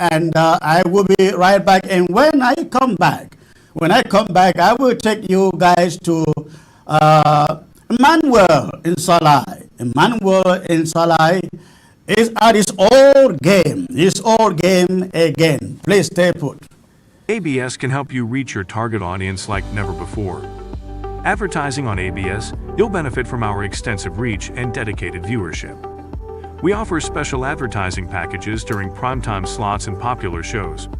and I will be right back. And when I come back, I will take you guys to Emmanuel in Salai. Emmanuel in Salai is at his old game again. Please stay put. ABS can help you reach your target audience like never before. Advertising on ABS, you'll benefit from our extensive reach and dedicated viewership. We offer special advertising packages during primetime slots and popular shows.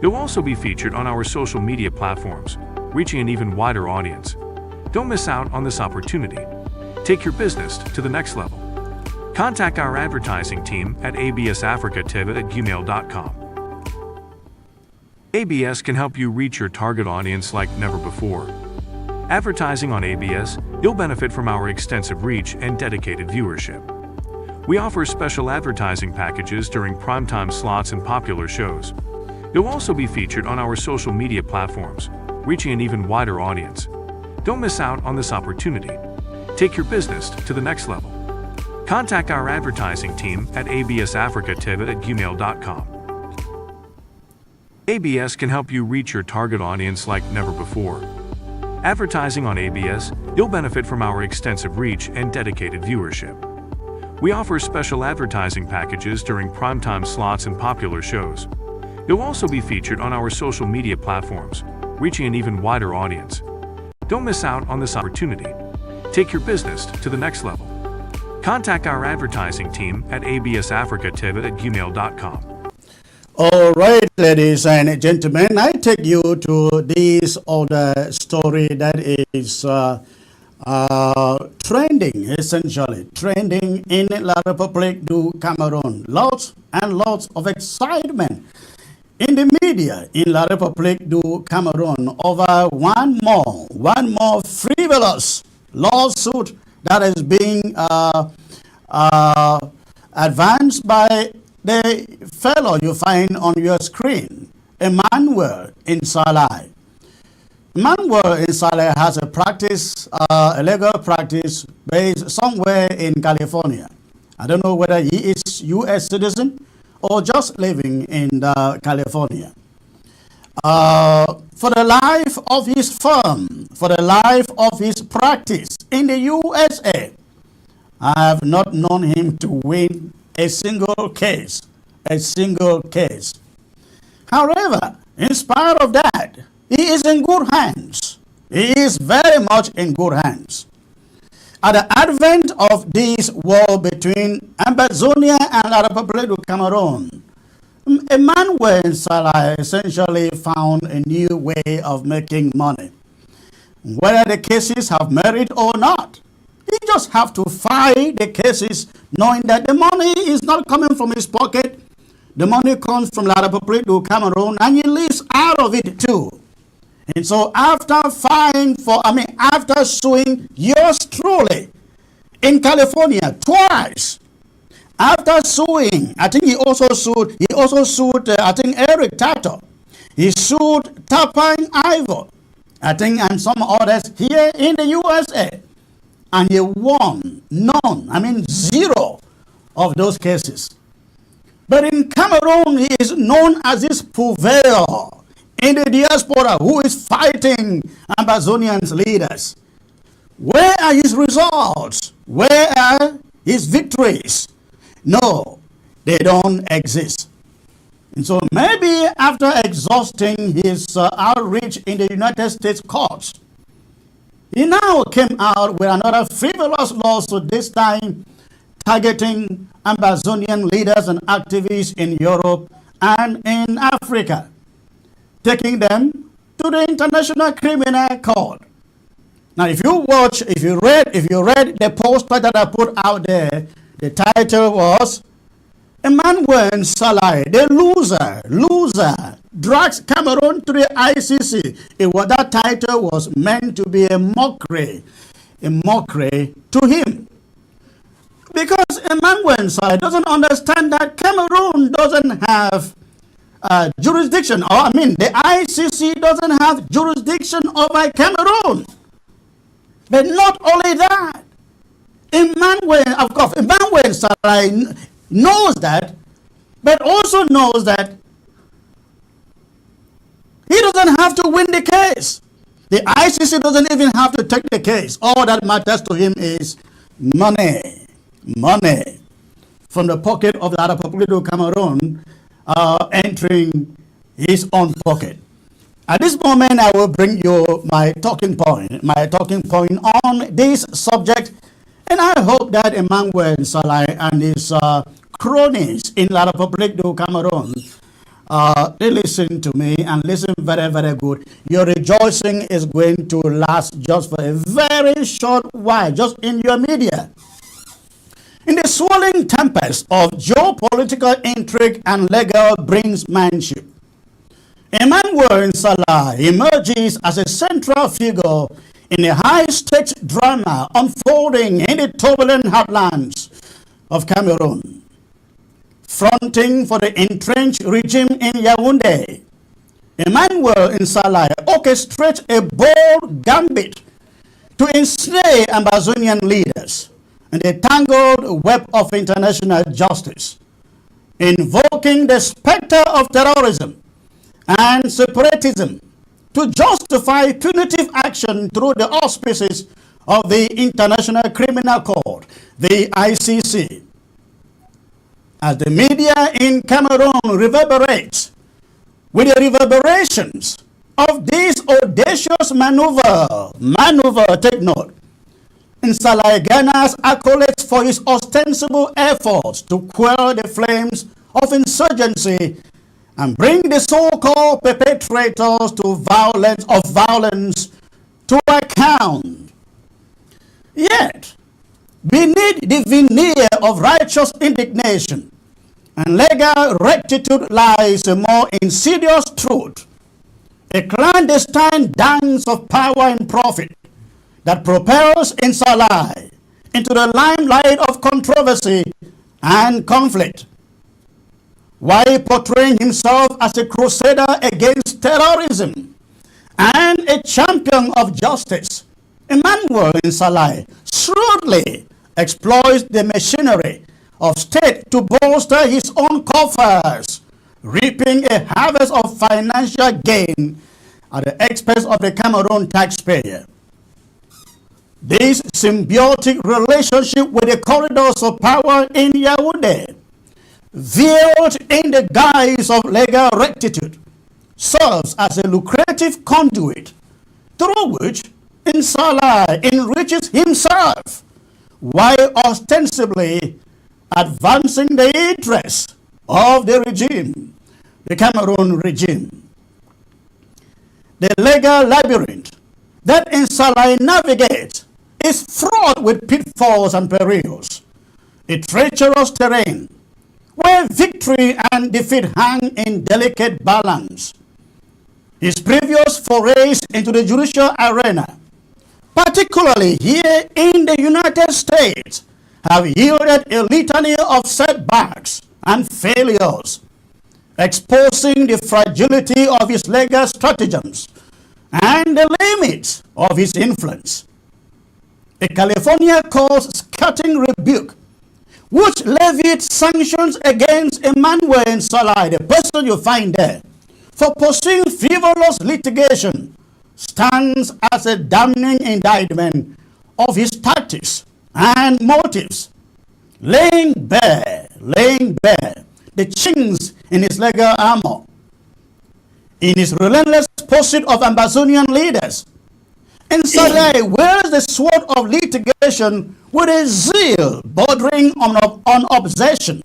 You'll also be featured on our social media platforms, reaching an even wider audience. Don't miss out on this opportunity. Take your business to the next level. Contact our advertising team at absafricativ@gmail.com. ABS can help you reach your target audience like never before. Advertising on ABS, you'll benefit from our extensive reach and dedicated viewership. We offer special advertising packages during primetime slots and popular shows. You'll also be featured on our social media platforms, reaching an even wider audience. Don't miss out on this opportunity. Take your business to the next level. Contact our advertising team at absafricativ@gmail.com. ABS can help you reach your target audience like never before. Advertising on ABS, you'll benefit from our extensive reach and dedicated viewership. We offer special advertising packages during primetime slots and popular shows. You'll also be featured on our social media platforms, reaching an even wider audience. Don't miss out on this opportunity. Take your business to the next level. Contact our advertising team at absafricativ@gmail.com. All right, ladies and gentlemen, I take you to this other story that is trending in La République du Cameroon. Lots and lots of excitement in the media in La République du Cameroon over one more frivolous lawsuit that is being advanced by the fellow you find on your screen, Emmanuel in Salai. Emmanuel in Salai has a legal practice based somewhere in California. I don't know whether he is U.S. citizen or just living in California. For the life of his firm, for the life of his practice in the USA, I have not known him to win a single case. However, in spite of that, he is in good hands. He is very much in good hands. At the advent of this war between Ambazonia and La République du Cameroon, Emmanuel Salah essentially found a new way of making money. Whether the cases have merit or not, he just have to file the cases knowing that the money is not coming from his pocket. The money comes from La Republique du Cameroon and he lives out of it too. And so after after suing yours truly in California twice, after suing, I think he also sued, I think Eric Tato. He sued Tapine Ivor, I think, and some others here in the USA. And he won zero of those cases. But in Cameroon, he is known as this purveyor in the diaspora who is fighting Amazonian leaders. Where are his results? Where are his victories? No, they don't exist. And so maybe after exhausting his outreach in the United States courts, he now came out with another frivolous lawsuit, this time targeting Amazonian leaders and activists in Europe and in Africa, taking them to the International Criminal Court. Now, if you read the poster that I put out there, the title was Emmanuel Salah, the loser, drags Cameroon to the ICC. That title was meant to be a mockery to him. Because Emmanuel Salah doesn't understand that Cameroon doesn't have jurisdiction, the ICC doesn't have jurisdiction over Cameroon. But not only that, Emmanuel Salah knows that, but also knows that he doesn't have to win the case. The ICC doesn't even have to take the case. All that matters to him is money from the pocket of the Republique du Cameroon entering his own pocket. At this moment, I will bring you my talking point on this subject, and I hope that Emmanuel Salah and his cronies in La Republique du Cameroon, they listen to me and listen very, very good. Your rejoicing is going to last just for a very short while, just in your media. In the swirling tempest of geopolitical intrigue and legal brinksmanship, Emmanuel Salah emerges as a central figure in a high-stakes drama unfolding in the turbulent heartlands of Cameroon. Fronting for the entrenched regime in Yaoundé, Emmanuel Salah orchestrates a bold gambit to ensnare Amazonian leaders in the tangled web of international justice, invoking the specter of terrorism and separatism to justify punitive action through the auspices of the International Criminal Court, the ICC. As the media in Cameroon reverberates with the reverberations of this audacious maneuver, take note, in Salah garners accolades for his ostensible efforts to quell the flames of insurgency and bring the so-called perpetrators of violence to account. Yet, beneath the veneer of righteous indignation and legal rectitude lies a more insidious truth, a clandestine dance of power and profit that propels Salah into the limelight of controversy and conflict. While portraying himself as a crusader against terrorism and a champion of justice, Emmanuel Salah shrewdly exploits the machinery of state to bolster his own coffers, reaping a harvest of financial gain at the expense of the Cameroon taxpayer. This symbiotic relationship with the corridors of power in Yaoundé, veiled in the guise of legal rectitude, serves as a lucrative conduit through which Salah enriches himself while ostensibly advancing the interests of the regime the Cameroon regime. The legal labyrinth that NSAHLAI navigates is fraught with pitfalls and perils, a treacherous terrain where victory and defeat hang in delicate balance. His previous forays into the judicial arena, particularly here in the United States, have yielded a litany of setbacks and failures, exposing the fragility of his legal stratagems and the limits of his influence. A California court's cutting rebuke, which levied sanctions against Emmanuel NSAHLAI, the person you find there, for pursuing frivolous litigation, stands as a damning indictment of his tactics and motives, laying bare the chinks in his legal armor. In his relentless pursuit of Amazonian leaders, NSAHLAI wields the sword of litigation with a zeal bordering on obsession,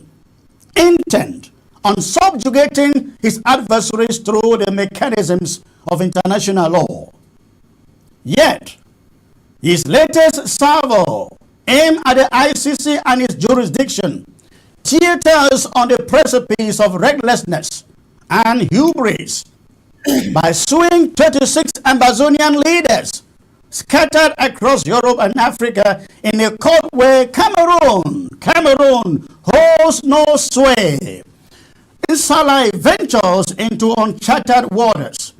intent on subjugating his adversaries through the mechanisms of international law. Yet, his latest salvo, aimed at the ICC and its jurisdiction, teeters on the precipice of recklessness and hubris by suing 36 Amazonian leaders scattered across Europe and Africa in a court where Cameroon holds no sway. NSAHLAI ventures into uncharted waters,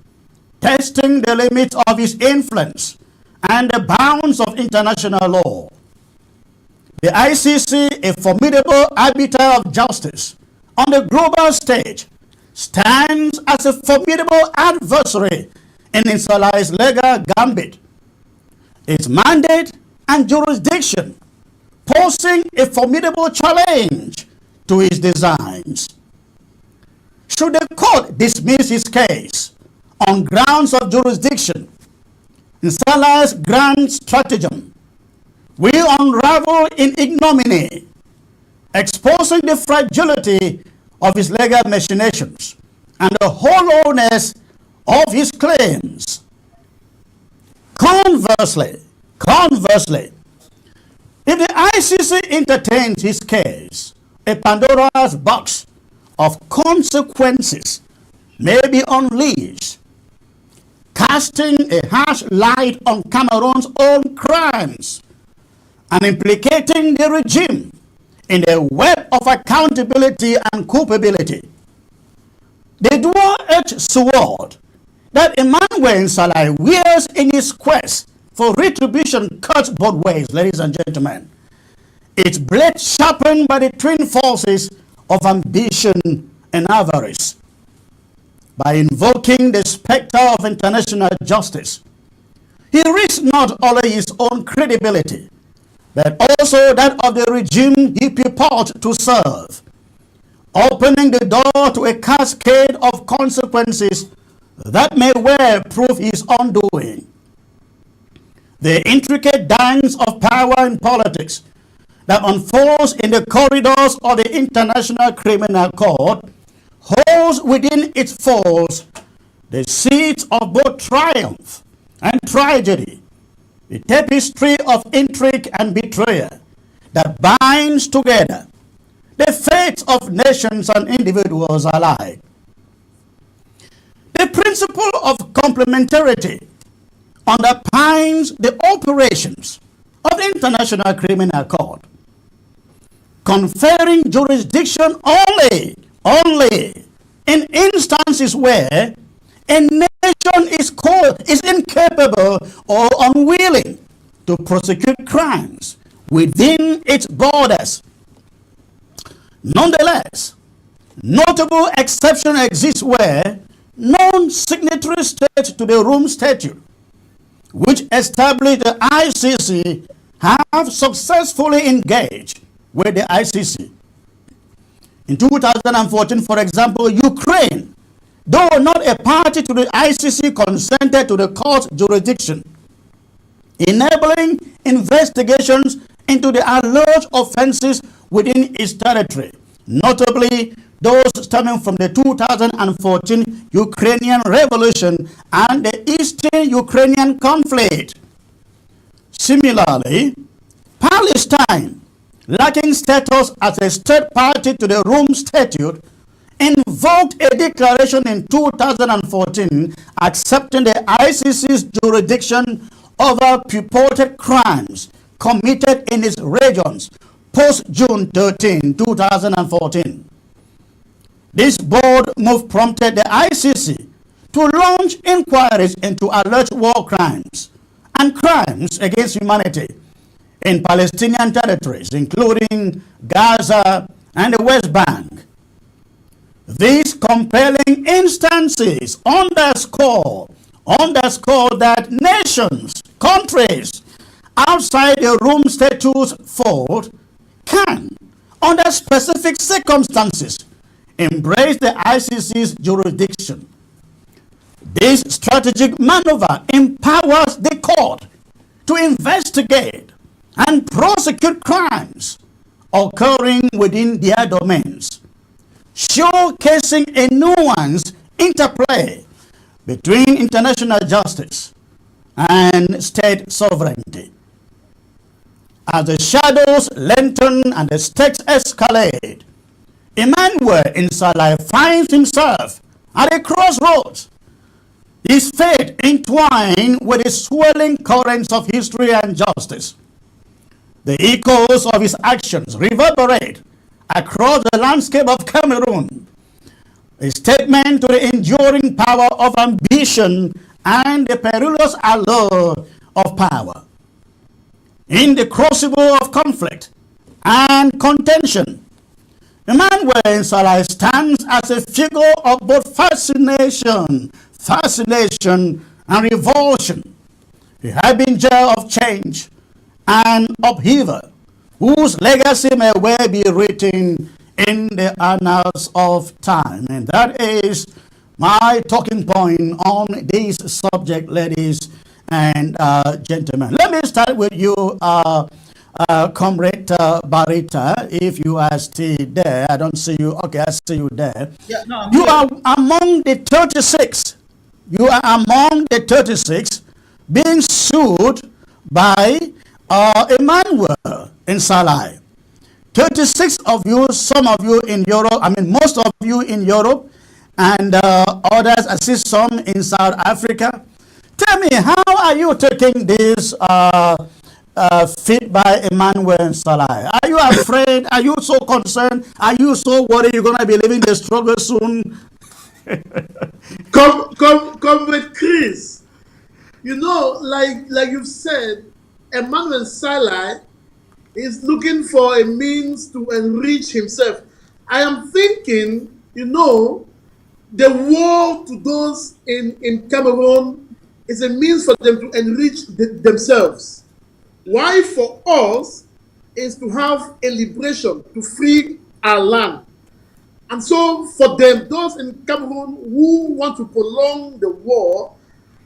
testing the limits of his influence and the bounds of international law. The ICC, a formidable arbiter of justice on the global stage, stands as a formidable adversary in NSAHLAI's legal gambit. Its mandate and jurisdiction posing a formidable challenge to his designs. Should the court dismiss his case on grounds of jurisdiction, NSAHLAI's grand stratagem will unravel in ignominy, exposing the fragility of his legal machinations and the hollowness of his claims. Conversely, if the ICC entertains his case, a Pandora's box of consequences may be unleashed, casting a harsh light on Cameroon's own crimes and implicating the regime in a web of accountability and culpability. The dual-edged sword that Emmanuel NSAHLAI wears in his quest for retribution cuts both ways, ladies and gentlemen. Its blade sharpened by the twin forces of ambition and avarice. By invoking the specter of international justice, he risks not only his own credibility, but also that of the regime he purports to serve, opening the door to a cascade of consequences that may well prove his undoing. The intricate dance of power in politics that unfolds in the corridors of the International Criminal Court holds within its folds the seeds of both triumph and tragedy, a tapestry of intrigue and betrayal that binds together the fates of nations and individuals alike. The principle of complementarity underpins the operations of the International Criminal Court, conferring jurisdiction only in instances where a nation is incapable or unwilling to prosecute crimes within its borders. Nonetheless, notable exception exists where non-signatory states to the Rome Statute, which established the ICC, have successfully engaged with the ICC. In 2014, for example, Ukraine, though not a party to the ICC, consented to the court's jurisdiction, enabling investigations into the alleged offenses within its territory, notably those stemming from the 2014 Ukrainian Revolution and the Eastern Ukrainian conflict. Similarly, Palestine, lacking status as a state party to the Rome Statute, invoked a declaration in 2014 accepting the ICC's jurisdiction over purported crimes committed in its regions post-June 13, 2014. This bold move prompted the ICC to launch inquiries into alleged war crimes and crimes against humanity in Palestinian territories, including Gaza and the West Bank. These compelling instances underscore that nations, countries outside the Rome Statute's fold can, under specific circumstances, embrace the ICC's jurisdiction. This strategic maneuver empowers the court to investigate and prosecute crimes occurring within their domains, showcasing a nuanced interplay between international justice and state sovereignty. As the shadows lengthen and the stakes escalate, Emmanuel Nsalai finds himself at a crossroads, his fate entwined with the swirling currents of history and justice. The echoes of his actions reverberate across the landscape of Cameroon, a statement to the enduring power of ambition and the perilous allure of power. In the crucible of conflict and contention, Emmanuel Nsalai stands as a figure of both fascination and revulsion, a harbinger of change and upheaval, whose legacy may well be written in the annals of time. And that is my talking point on this subject, ladies and gentlemen. Let me start with you, Comrade Barita, if you are still there. I don't see you. Okay, I see you there. Yeah, no, you are among the 36. You are among the 36 being sued by Emmanuel Nsalai. 36 of you, some of you in Europe, most of you in Europe, and others, I see some in South Africa. Tell me, how are you taking this feat by Emmanuel Nsalai? Are you afraid? Are you so concerned? Are you so worried you're going to be leaving the struggle soon? Come with Chris. You know, like you've said, Emmanuel Nsalai is looking for a means to enrich himself. I am thinking, you know, the war to those in Cameroon is a means for them to enrich themselves. Why for us is to have a liberation, to free our land. And so for them, those in Cameroon who want to prolong the war,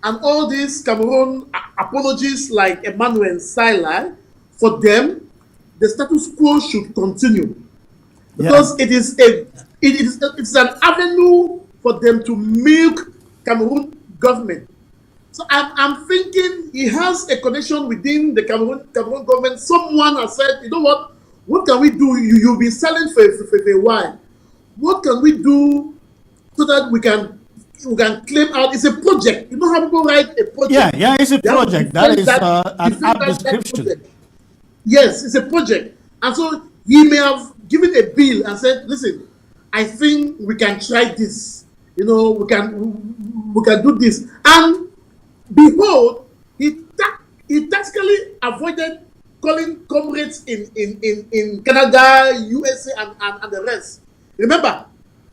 and all these Cameroon apologies like Emmanuel Nsalai, for them, the status quo should continue. Because it's an avenue for them to milk Cameroon government. So I'm thinking he has a connection within the Cameroon government. Someone has said, you know what can we do? You've been selling for a while. What can we do so that we can claim out? It's a project. You know how people write a project? Yeah, it's a project. That is an app description. Yes, it's a project. And so he may have given a bill and said, listen, I think we can try this. You know, we can do this. And behold, he tactically avoided calling comrades in Canada, USA, and the rest. Remember,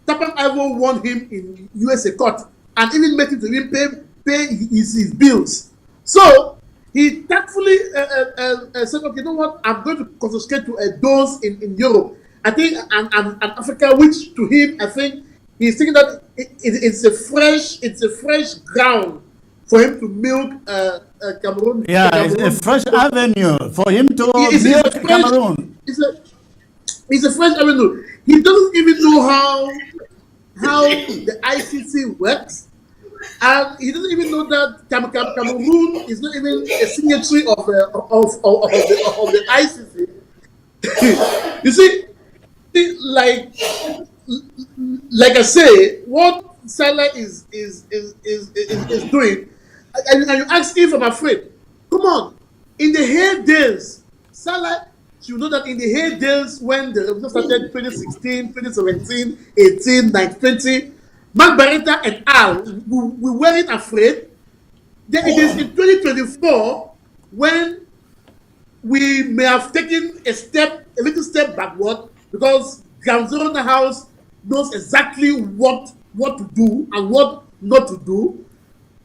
Tapan Ivo won him in USA court and even made him to even pay his bills. So he tactfully said, okay, you know what, I'm going to concentrate to those in Europe, I think, and Africa, which to him, I think, he's thinking that it's a fresh ground for him to milk Cameroon. Yeah, Cameroon. it's a fresh avenue for him to milk Cameroon. It's a fresh avenue. He doesn't even know how the ICC works, and he doesn't even know that Cameroon is not even a signatory of the ICC. You see, like I say, what Salah is doing, and you ask if I'm afraid. Come on, in the heydays, Salah, you know that in the heydays when the revolution started 2016, 2017, 18, 19, 20, Mark Barretta and Al, we weren't afraid. Then it is in 2024 when we may have taken a little step backward, because Ground Zero in the house knows exactly what to do and what not to do.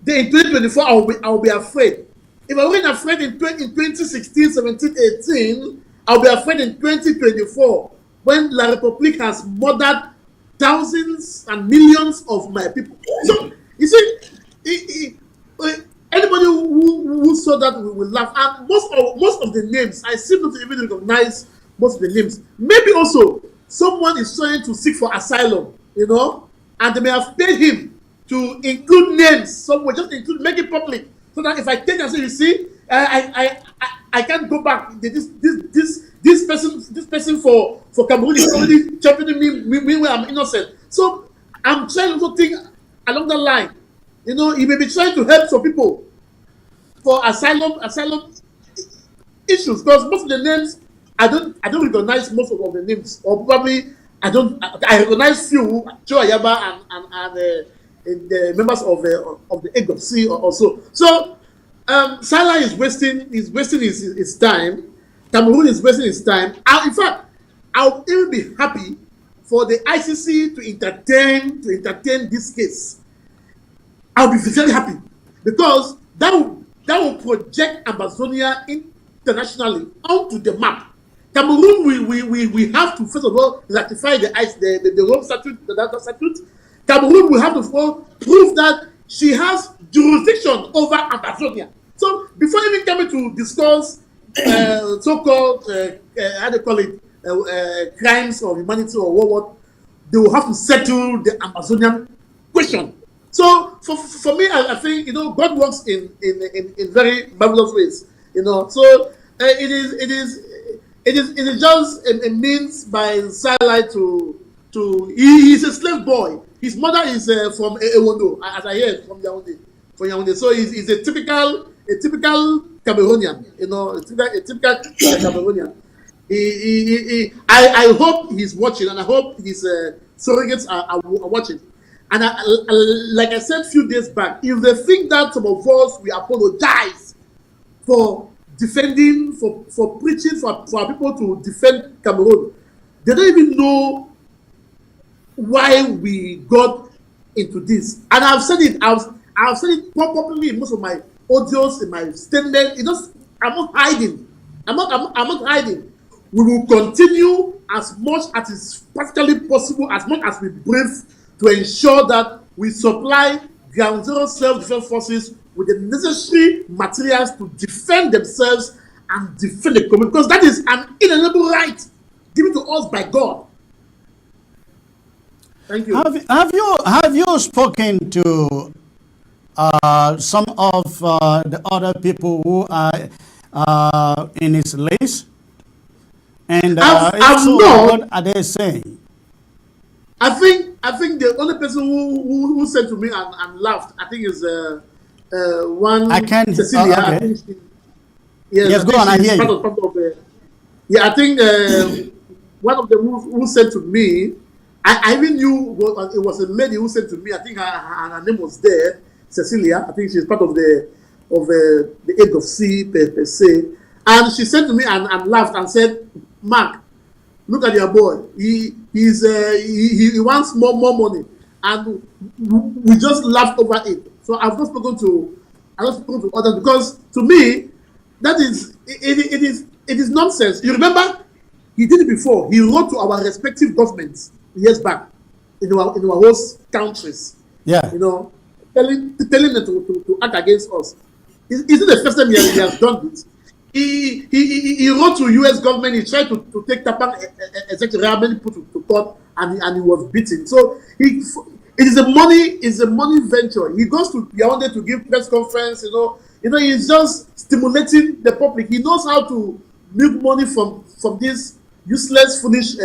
Then in 2024, I'll be afraid. If I wasn't afraid in 2016, 17, 18, I'll be afraid in 2024 when La République has murdered thousands and millions of my people. So you see, anybody who saw that will laugh. And most of the names, I seem not to even recognize most of the names. Maybe also someone is trying to seek for asylum, and they may have paid him to include names somewhere, just make it public, so that if I take and say, you see, I can't go back. This person for Cameroon is already championing me when I'm innocent. So I'm trying to think along that line. He may be trying to help some people for asylum issues, because most of the names I don't recognize most of the names, or probably I recognize few, Joe Ayaba and the members of the EGOC also. So Salah is wasting his time. Cameroon is wasting his time. In fact, I'll even be happy for the ICC to entertain this case. I'll be very happy, because that will project Amazonia internationally onto the map. Cameroon, we have to first of all ratify the Rome Statute, the statute. Cameroon will have to prove that she has jurisdiction over Amazonia. So before even coming to discuss so-called how do you call it, crimes of humanity or what, they will have to settle the Amazonian question. So for me, I think God works in very marvelous ways. So it is just a means by Salah to he's a slave boy. His mother is from Ewondo, as I heard from Yaoundé. So he's a typical Cameroonian. A typical Cameroonian. I hope he's watching, and I hope his surrogates are watching. And like I said a few days back, if they think that some of us we apologize for defending, for preaching for our people to defend Cameroon, they don't even know why we got into this. And I've said it. I've said it properly in most of my audios, in my statement. I'm not hiding. I'm not hiding. We will continue as much as is practically possible, as much as we brief, to ensure that we supply Ground Zero self-defense forces with the necessary materials to defend themselves and defend the community, because that is an inalienable right given to us by God. Thank you. Have you spoken to some of the other people who are in his list? And I've so not. what are they saying? I think the only person who said to me and laughed, I think is one I can't. Cecilia. Okay. I think Yes, go on. I hear you. I think one of them who said to me, I even knew it was a lady who said to me. I think her name was there, Cecilia. I think she's part of the EGOC per se, and she said to me and laughed and said, "Mark, look at your boy. He wants more money," and we just laughed over it. So I've not spoken to others, because to me that is it is nonsense. You remember he did it before. He wrote to our respective governments years back in our host countries. Yeah. Telling them to act against us. Is it the first time he has done this? he wrote to U.S. government. He tried to take Tapang executive many put to court, and he was beaten. So it is a money venture. He goes to Yaoundé to give press conference. He's just stimulating the public. He knows how to make money from this useless, foolish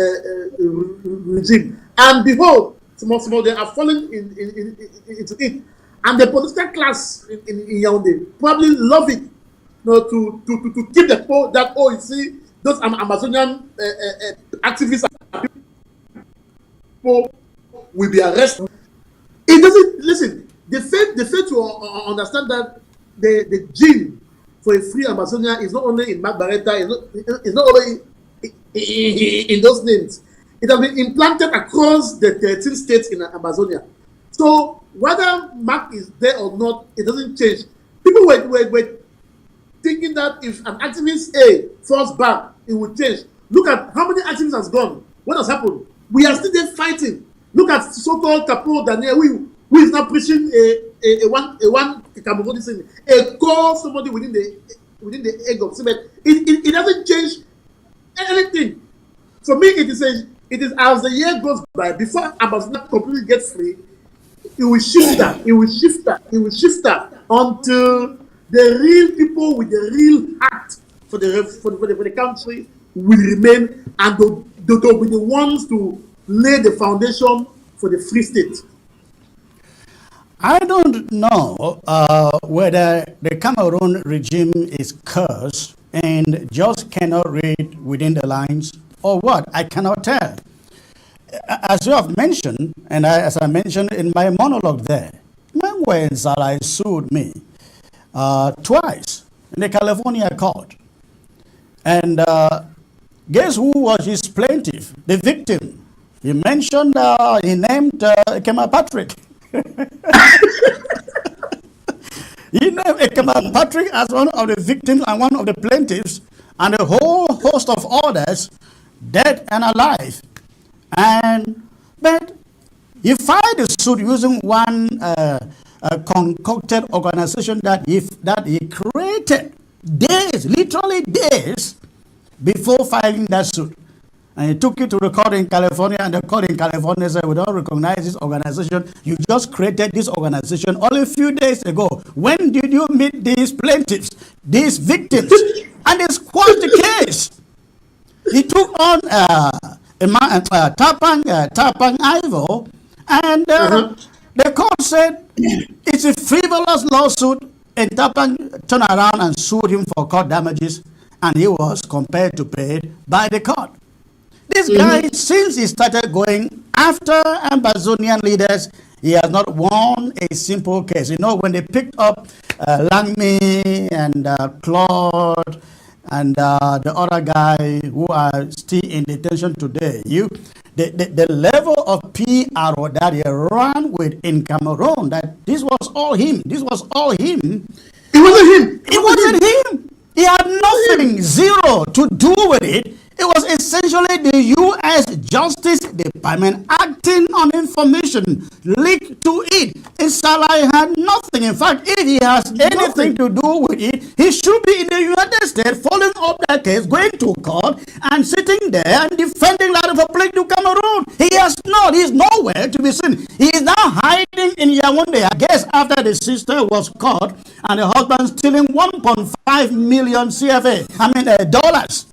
regime. And behold, small they are falling into it. And the political class in Yaoundé probably love it. To keep you see, those Amazonian activists people will be arrested. It doesn't listen. They fail to understand that the gene for a free Amazonia is not only in Mark Barretta, it's not only in those names. It has been implanted across the 13 states in Amazonia. So whether Mark is there or not, it doesn't change. People were thinking that if an activist A falls back, it will change. Look at how many activists has gone. What has happened? We are still there fighting. Look at so-called Capo Daniel, who is now preaching a Cameroonian thing, a call somebody within the egg of cement. It doesn't change anything. For me, it is as the year goes by, before Amazonia completely gets free, it will shift that until the real people with the real heart for the country will remain, and they'll be the ones to lay the foundation for the free state. I don't know whether the Cameroon regime is cursed and just cannot read within the lines or what. I cannot tell. As you have mentioned, and as I mentioned in my monologue there, when NSAHLAI'S sued me twice in the California court. And guess who was his plaintiff, the victim? He mentioned, he named Ekema Patrick. He named Ekema Patrick as one of the victims and one of the plaintiffs, and a whole host of others, dead and alive. But he filed a suit using one concocted organization that he created literally days before filing that suit. And he took it to the court in California, and the court in California said, we don't recognize this organization. You just created this organization only a few days ago. When did you meet these plaintiffs, these victims? And they squashed the case. He took on Tapang Ivo, and the court said it's a frivolous lawsuit, and Tapang turned around and sued him for court damages, and he was compelled to pay by the court. This guy, since he started going after Amazonian leaders, he has not won a simple case. You know, when they picked up Langme and Claude and the other guy who are still in detention today, the level of PR that he ran with in Cameroon, that this was all him. This was all him. It wasn't him. It wasn't him. He had nothing, zero to do with it. It was essentially the U.S. Justice Department acting on information leaked to it. NSAHLAI'S had nothing. In fact, if he has anything to do with it, he should be in the United States following up that case, going to court and sitting there and defending that public to Cameroon. He has not. He's nowhere to be seen. He is now hiding in Yaoundé, I guess, after the sister was caught and the husband stealing 1.5 million CFA, dollars.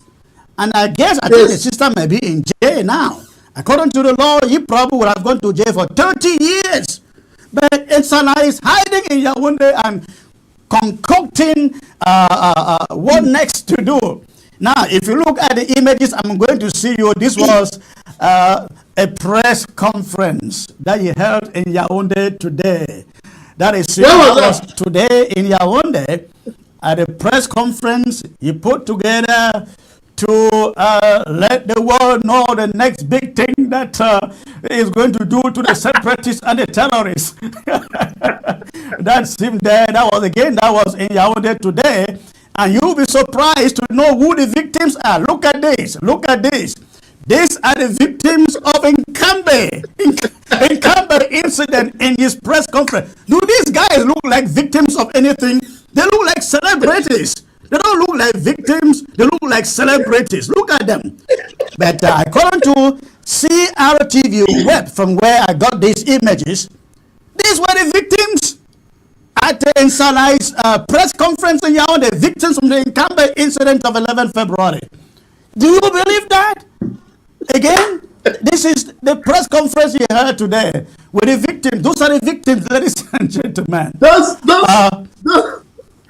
And I think the sister may be in jail now. According to the law, he probably would have gone to jail for 30 years. But NSAHLAI'S is hiding in Yaoundé and concocting what next to do. Now, if you look at the images I'm going to see you, this was a press conference that he held in Yaoundé today. That is today in Yaoundé. At a press conference, he put together to let the world know the next big thing that he is going to do to the separatists and the terrorists. That's him there. That was in Yaoundé today. And you'll be surprised to know who the victims are. Look at this. Look at this. These are the victims of Nkambe incident in his press conference. Do these guys look like victims of anything? They look like celebrities. They don't look look like victims. They look like celebrities. Look at them. But according to CRTV web, from where I got these images, these were the victims at the NSAHLAI'S press conference in Yaoundé, the victims from the Nkambe incident of 11 February. Do you believe that? Again, this is the press conference you heard today with the victims. Those are the victims, ladies and gentlemen.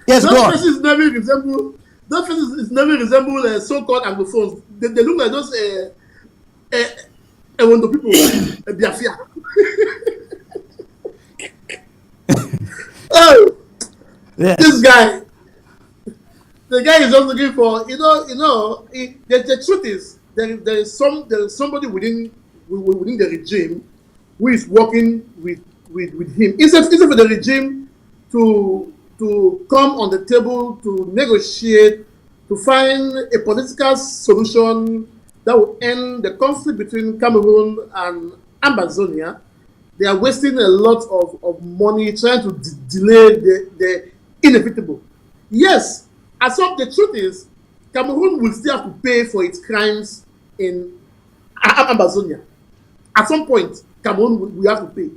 Yes, go on. Faces never resemble. Those faces never resemble so-called Anglophones. They look like those Ewondo people, Biafia. Oh, Yes. this guy. The guy is just looking for, the truth is, there is somebody within the regime who is working with him. Instead for the regime to come on the table to negotiate, to find a political solution that will end the conflict between Cameroon and Amazonia, they are wasting a lot of money trying to delay the inevitable. Yes, the truth is, Cameroon will still have to pay for its crimes in Amazonia. At some point, Cameroon will have to pay.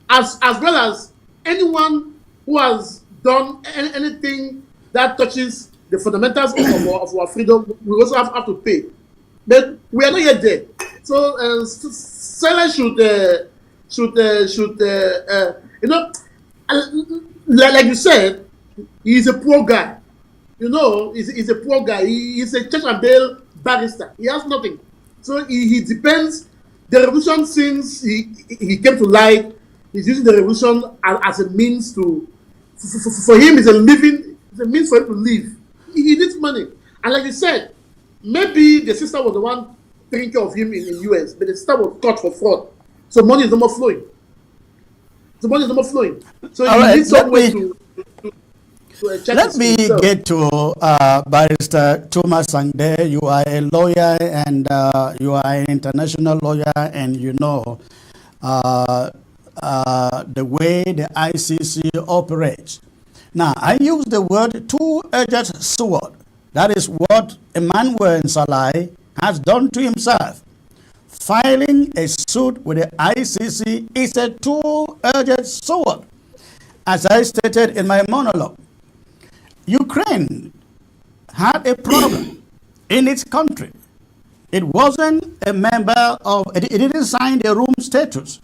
As well as anyone who has done anything that touches the fundamentals of our freedom, we also have to pay. But we are not yet there. So, Sela like you said, he's a poor guy. He's a poor guy. He's a church and bail barrister. He has nothing. So he depends. The revolution, since he came to light, he's using the revolution as a means to, for him, it's a means for him to live. He needs money. And like you said, maybe the sister was the one taking care of him in the US, but the sister was caught for fraud. So money is no more flowing. So he needs some way to let me get to Barrister Thomas Sangde. You are a lawyer and you are an international lawyer, and you know the way the ICC operates. Now, I use the word two-edged sword. That is what Emmanuel NSAHLAI has done to himself. Filing a suit with the ICC is a two-edged sword. As I stated in my monologue, Ukraine had a problem in its country. It wasn't a member of, it didn't sign the Rome Statutes.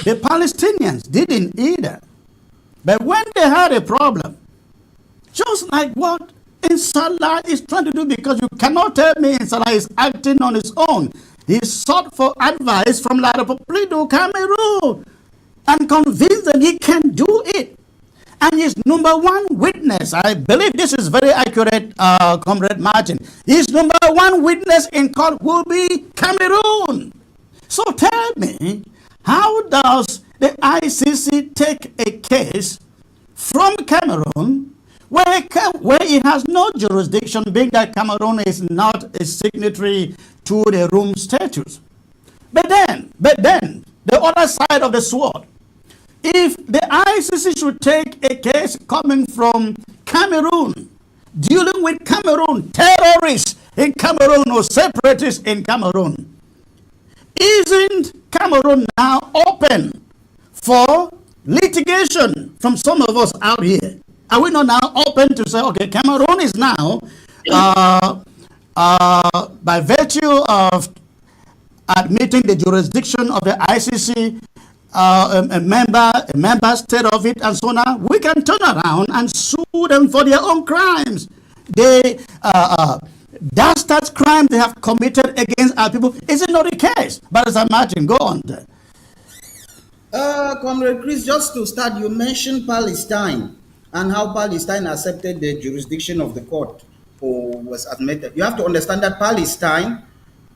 The Palestinians didn't either. But when they had a problem, just like what NSAHLAI is trying to do, because you cannot tell me NSAHLAI is acting on its own. He sought for advice from La République du Cameroon and convinced them he can do it. And his number one witness, I believe this is very accurate, Comrade Martin, his number one witness in court will be Cameroon. So tell me, how does the ICC take a case from Cameroon where it has no jurisdiction, being that Cameroon is not a signatory to the Rome Statutes? But then, the other side of the sword, if the ICC should take a case coming from Cameroon, dealing with Cameroon, terrorists in Cameroon or separatists in Cameroon, isn't Cameroon now open for litigation from some of us out here? Are we not now open to say, okay, Cameroon is now, by virtue of admitting the jurisdiction of the ICC, a member state of it, and so now we can turn around and sue them for their own crimes. They dastard crime they have committed against our people. Is it not the case? But as I imagine, go on. Comrade Chris, just to start, you mentioned Palestine and how Palestine accepted the jurisdiction of the court or was admitted. You have to understand that Palestine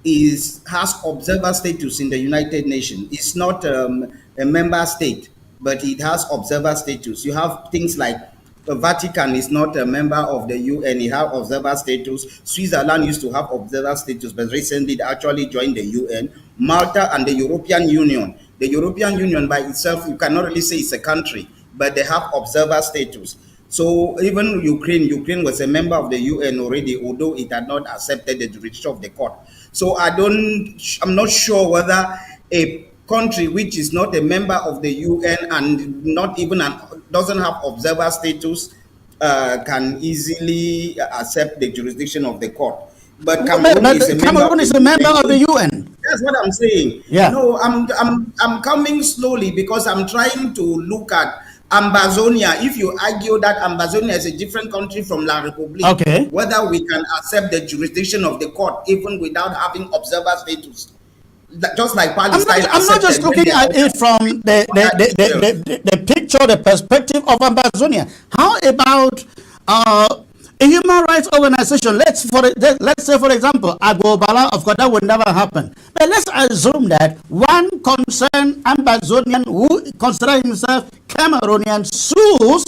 has observer status in the United Nations. It's not a member state, but it has observer status. You have things like the Vatican is not a member of the UN, it has observer status. Switzerland used to have observer status, but recently they actually joined the UN. Malta and the European Union. The European Union by itself, you cannot really say it's a country, but they have observer status. So even Ukraine was a member of the UN already, although it had not accepted the jurisdiction of the court. So I'm not sure whether a country which is not a member of the UN and not even doesn't have observer status can easily accept the jurisdiction of the court. But Cameroon But is a member Cameroon of is the a member of the UN. UN. That's what I'm saying. Yeah. No, I'm coming slowly because I'm trying to look at Ambazonia. If you argue that Ambazonia is a different country from La Republique, Okay. whether we can accept the jurisdiction of the court even without having observer status, just like Palestine I'm not just accepted when looking they at it from the picture, the perspective of Ambazonia. How about a human rights organization? Let's say, for example, Agobala. Of course, that would never happen. But let's assume that one concerned Ambazonian who considers himself Cameroonian sues,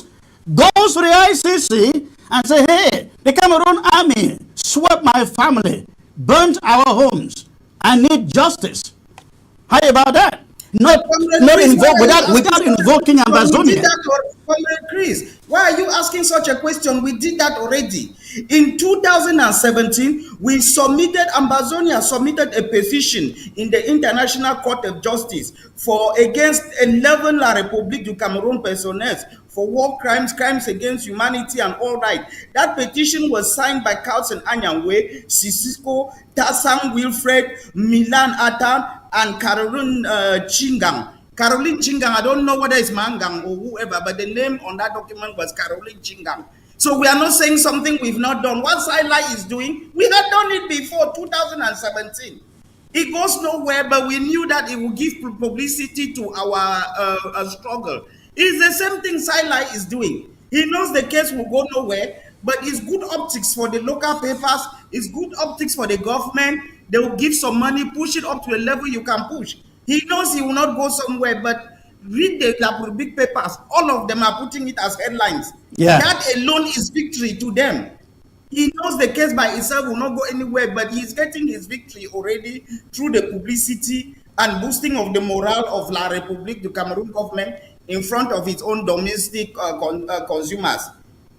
goes to the ICC and say, "Hey, the Cameroon army swept my family, burnt our homes. I need justice." How about that? Not without invoking Ambazonia. Chris, why are you asking such a question? We did that already. In 2017, Ambazonia submitted a petition in the International Court of Justice against 11 La République du Cameroun personnel for war crimes, crimes against humanity, and all right. That petition was signed by Carlson Anyangwe, Sisiko, Tassang Wilfred, Milan Atan, and Caroline Chingang. Caroline Chingang, I don't know whether it's Mangang or whoever, but the name on that document was Caroline Chingang. So we are not saying something we've not done. What SAHLAI is doing, we had done it before 2017. It goes nowhere, but we knew that it would give publicity to our struggle. It's the same thing SAHLAI is doing. He knows the case will go nowhere, but it's good optics for the local papers, it's good optics for the government. They will give some money, push it up to a level you can push. He knows he will not go somewhere, but read the big papers. All of them are putting it as headlines. Yeah. That alone is victory to them. He knows the case by itself will not go anywhere, but he's getting his victory already through the publicity and boosting of the morale of La République, the Cameroon government, in front of its own domestic consumers.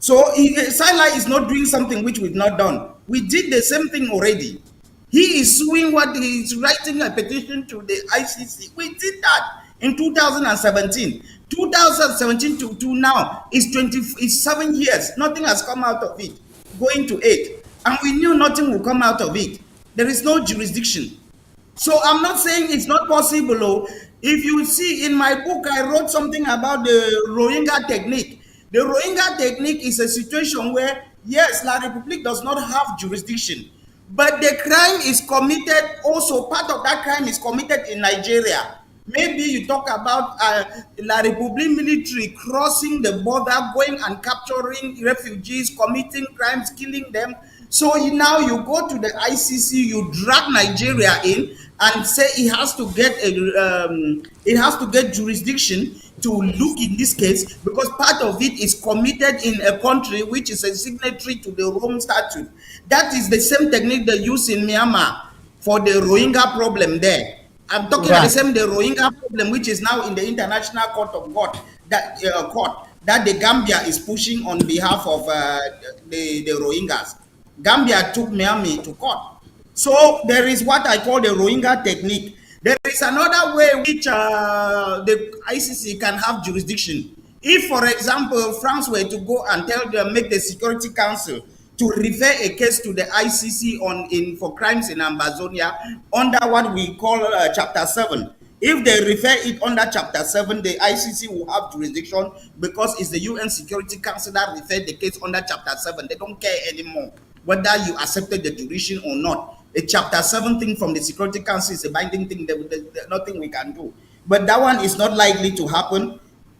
So SAHLAI is not doing something which we've not done. We did the same thing already. He is suing he's writing a petition to the ICC. We did that in 2017. 2017 to now is 7 years. Nothing has come out of it. Going to 8. And we knew nothing will come out of it. There is no jurisdiction. So I'm not saying it's not possible. Oh. If you see in my book, I wrote something about the Rohingya technique. The Rohingya technique is a situation where, yes, La République does not have jurisdiction, but the crime is committed, also part of that crime is committed in Nigeria. Maybe you talk about La République military crossing the border, going and capturing refugees, committing crimes, killing them. So now you go to the ICC, you drag Nigeria in and say it has to get jurisdiction to look in this case, because part of it is committed in a country which is a signatory to the Rome Statute. That is the same technique they use in Myanmar for the Rohingya problem there. I'm talking about the Rohingya problem, which is now in the International Court of God, that the Gambia is pushing on behalf of the Rohingyas. Gambia took Miami to court. So there is what I call the Rohingya technique. There is another way which the ICC can have jurisdiction. If, for example, France were to go and make the Security Council to refer a case to the ICC for crimes in Ambazonia under what we call Chapter 7. If they refer it under Chapter 7, the ICC will have jurisdiction because it's the UN Security Council that referred the case under Chapter 7. They don't care anymore whether you accepted the jurisdiction or not. A Chapter 7 thing from the Security Council is a binding thing. There's nothing we can do. But that one is not likely to happen.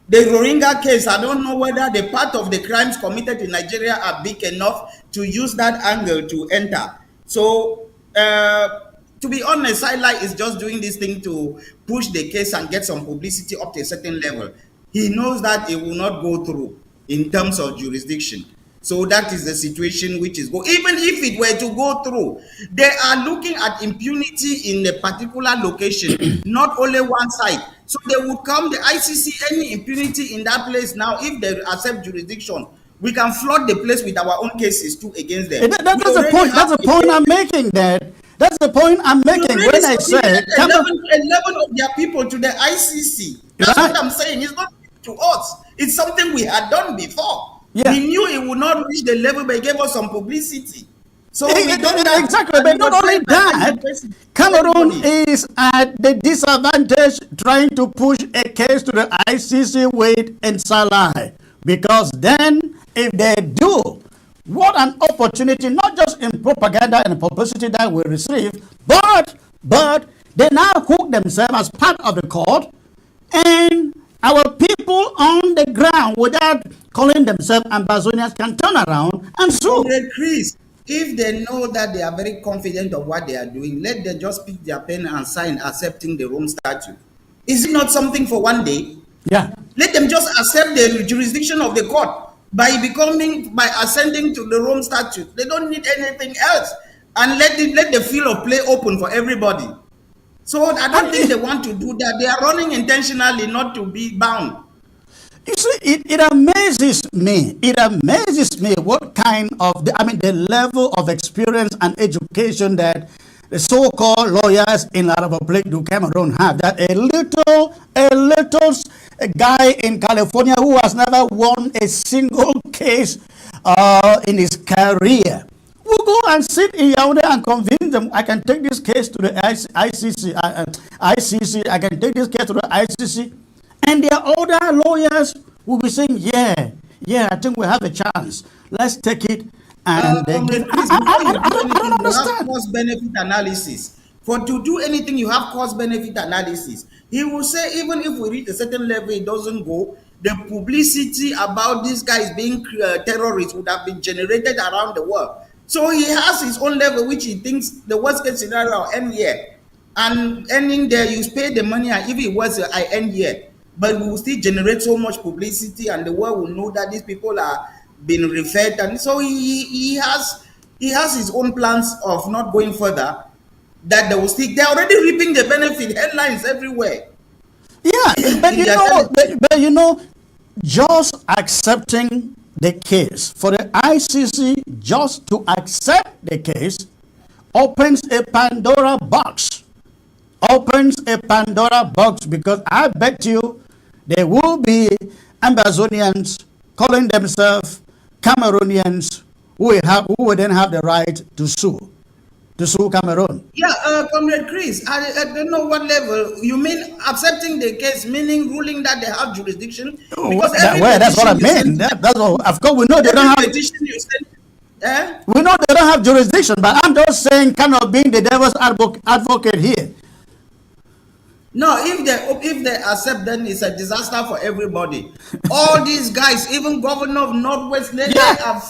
The Rohingya case, I don't know whether the part of the crimes committed in Nigeria are big enough to use that angle to enter. So, to be honest, SAHLAI is just doing this thing to push the case and get some publicity up to a certain level. He knows that it will not go through in terms of jurisdiction. So that is the situation which is going. Even if it were to go through, they are looking at impunity in a particular location, not only one side. So they would come, the ICC, any impunity in that place now, if they accept jurisdiction, we can flood the place with our own cases too against them. That's We the already point. have That's the point I'm making. That's the point I'm we making already when I say, submitted 11 of their people to the ICC. That's right? what I'm saying. It's not to us. It's something we had done before. Yeah. We knew it would not reach the level, but it gave us some publicity. So we done that. Exactly, And but it not was only said that that, the person- Cameroon everybody. is at the disadvantage trying to push a case to the ICC with NSAHLAI, because then if they do, what an opportunity, not just in propaganda and publicity that we receive, but they now hook themselves as part of the court, and our people on the ground, without calling themselves ambassadors, can turn around and sue. Comrade Chris, if they know that they are very confident of what they are doing, let them just pick their pen and sign accepting the Rome Statute. Is it not something for one day? Yeah. Let them just accept the jurisdiction of the court by ascending to the Rome Statute. They don't need anything else, and let the field of play open for everybody. So I don't think they want to do that. They are running intentionally not to be bound. You see, it amazes me. It amazes me what kind of, the level of experience and education that the so-called lawyers in La Republique du Cameroon have. That a little guy in California who has never won a single case in his career will go and sit in Yaoundé and convince them, I can take this case to the ICC, I can take this case to the ICC. And their other lawyers will be saying, yeah, I think we have a chance. Let's take it. And I don't understand. Cost benefit analysis. To do anything, you have cost benefit analysis. He will say, even if we reach a certain level, it doesn't go. The publicity about this guy is being terrorist would have been generated around the world. So he has his own level, which he thinks the worst case scenario will end here. And ending there, you pay the money, and if it was, I end here. But we will still generate so much publicity, and the world will know that these people are being referred. And so he has his own plans of not going further. That they will stick. They're already reaping the benefit. Headlines everywhere. Yeah, but just accepting the case for the ICC, just to accept the case, opens a Pandora box. Because I bet you there will be Ambazonians calling themselves Cameroonians who will then have the right to sue Cameroon. Yeah, Comrade Chris, I don't know what level you mean accepting the case, meaning ruling that they have jurisdiction. Because that's what I mean. That's all. Of course, we know they don't have. Petition you send, We know they don't have jurisdiction, but I'm just saying, kind of being the devil's advocate here. No, if they accept, then it's a disaster for everybody. All these guys, even governor of Northwest,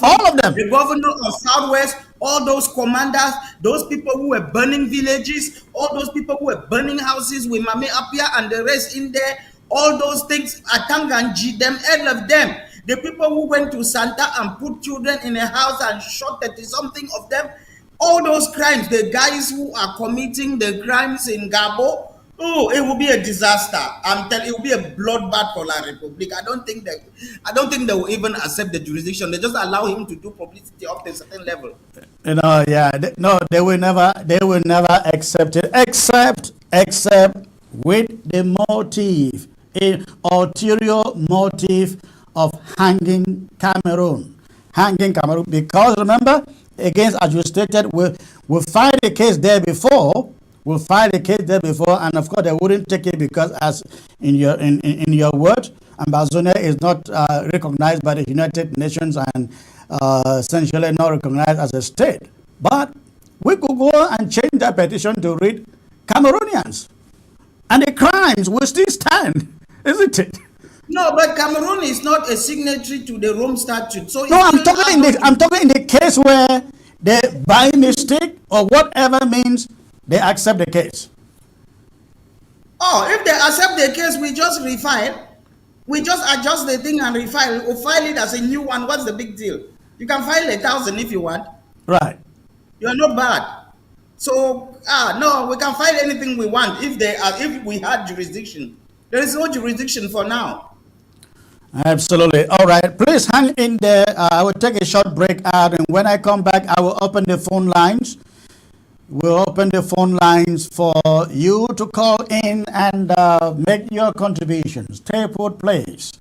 all of them. The governor of Southwest, all those commanders, those people who were burning villages, all those people who were burning houses with Mame Apia and the rest in there, all those things, Atanganji, them, all of them. The people who went to Santa and put children in a house and shot 30-something of them, all those crimes, the guys who are committing the crimes in Gabo, oh, it will be a disaster. I'm telling you, it will be a bloodbath for La Republique. I don't think they will even accept the jurisdiction. They just allow him to do publicity up to a certain level. They will never accept it, except with the motive, an ulterior motive of hanging Cameroon. Because remember, against, as you stated, we filed a case there before. And of course they wouldn't take it because, as in your word, Ambazonia is not recognized by the United Nations and essentially not recognized as a state. But we could go and change that petition to read Cameroonians, and the crimes will still stand, isn't it? No, but Cameroon is not a signatory to the Rome Statute. So no, I'm talking in the case where they, by mistake or whatever means, they accept the case. Oh, if they accept the case, we just refile. We just adjust the thing and refile. We'll file it as a new one. What's the big deal? You can file 1,000 if you want. Right. You're not bad. So, no, we can file anything we want if we had jurisdiction. There is no jurisdiction for now. Absolutely. All right. Please hang in there. I will take a short break out, and when I come back, I will open the phone lines. We'll open the phone lines for you to call in and make your contributions. Stay put, please.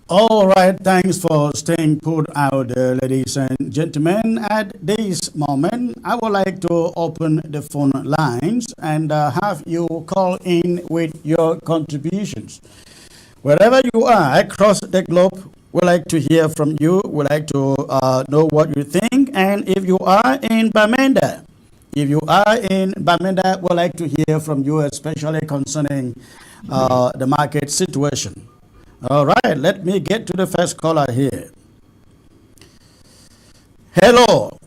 All right, thanks for staying put out there, ladies and gentlemen. At this moment, I would like to open the phone lines and have you call in with your contributions. Wherever you are across the globe, we'd like to hear from you. We'd like to know what you think. And if you are in Bamenda, we'd like to hear from you, especially concerning the market situation. All right, let me get to the first caller here. Hello.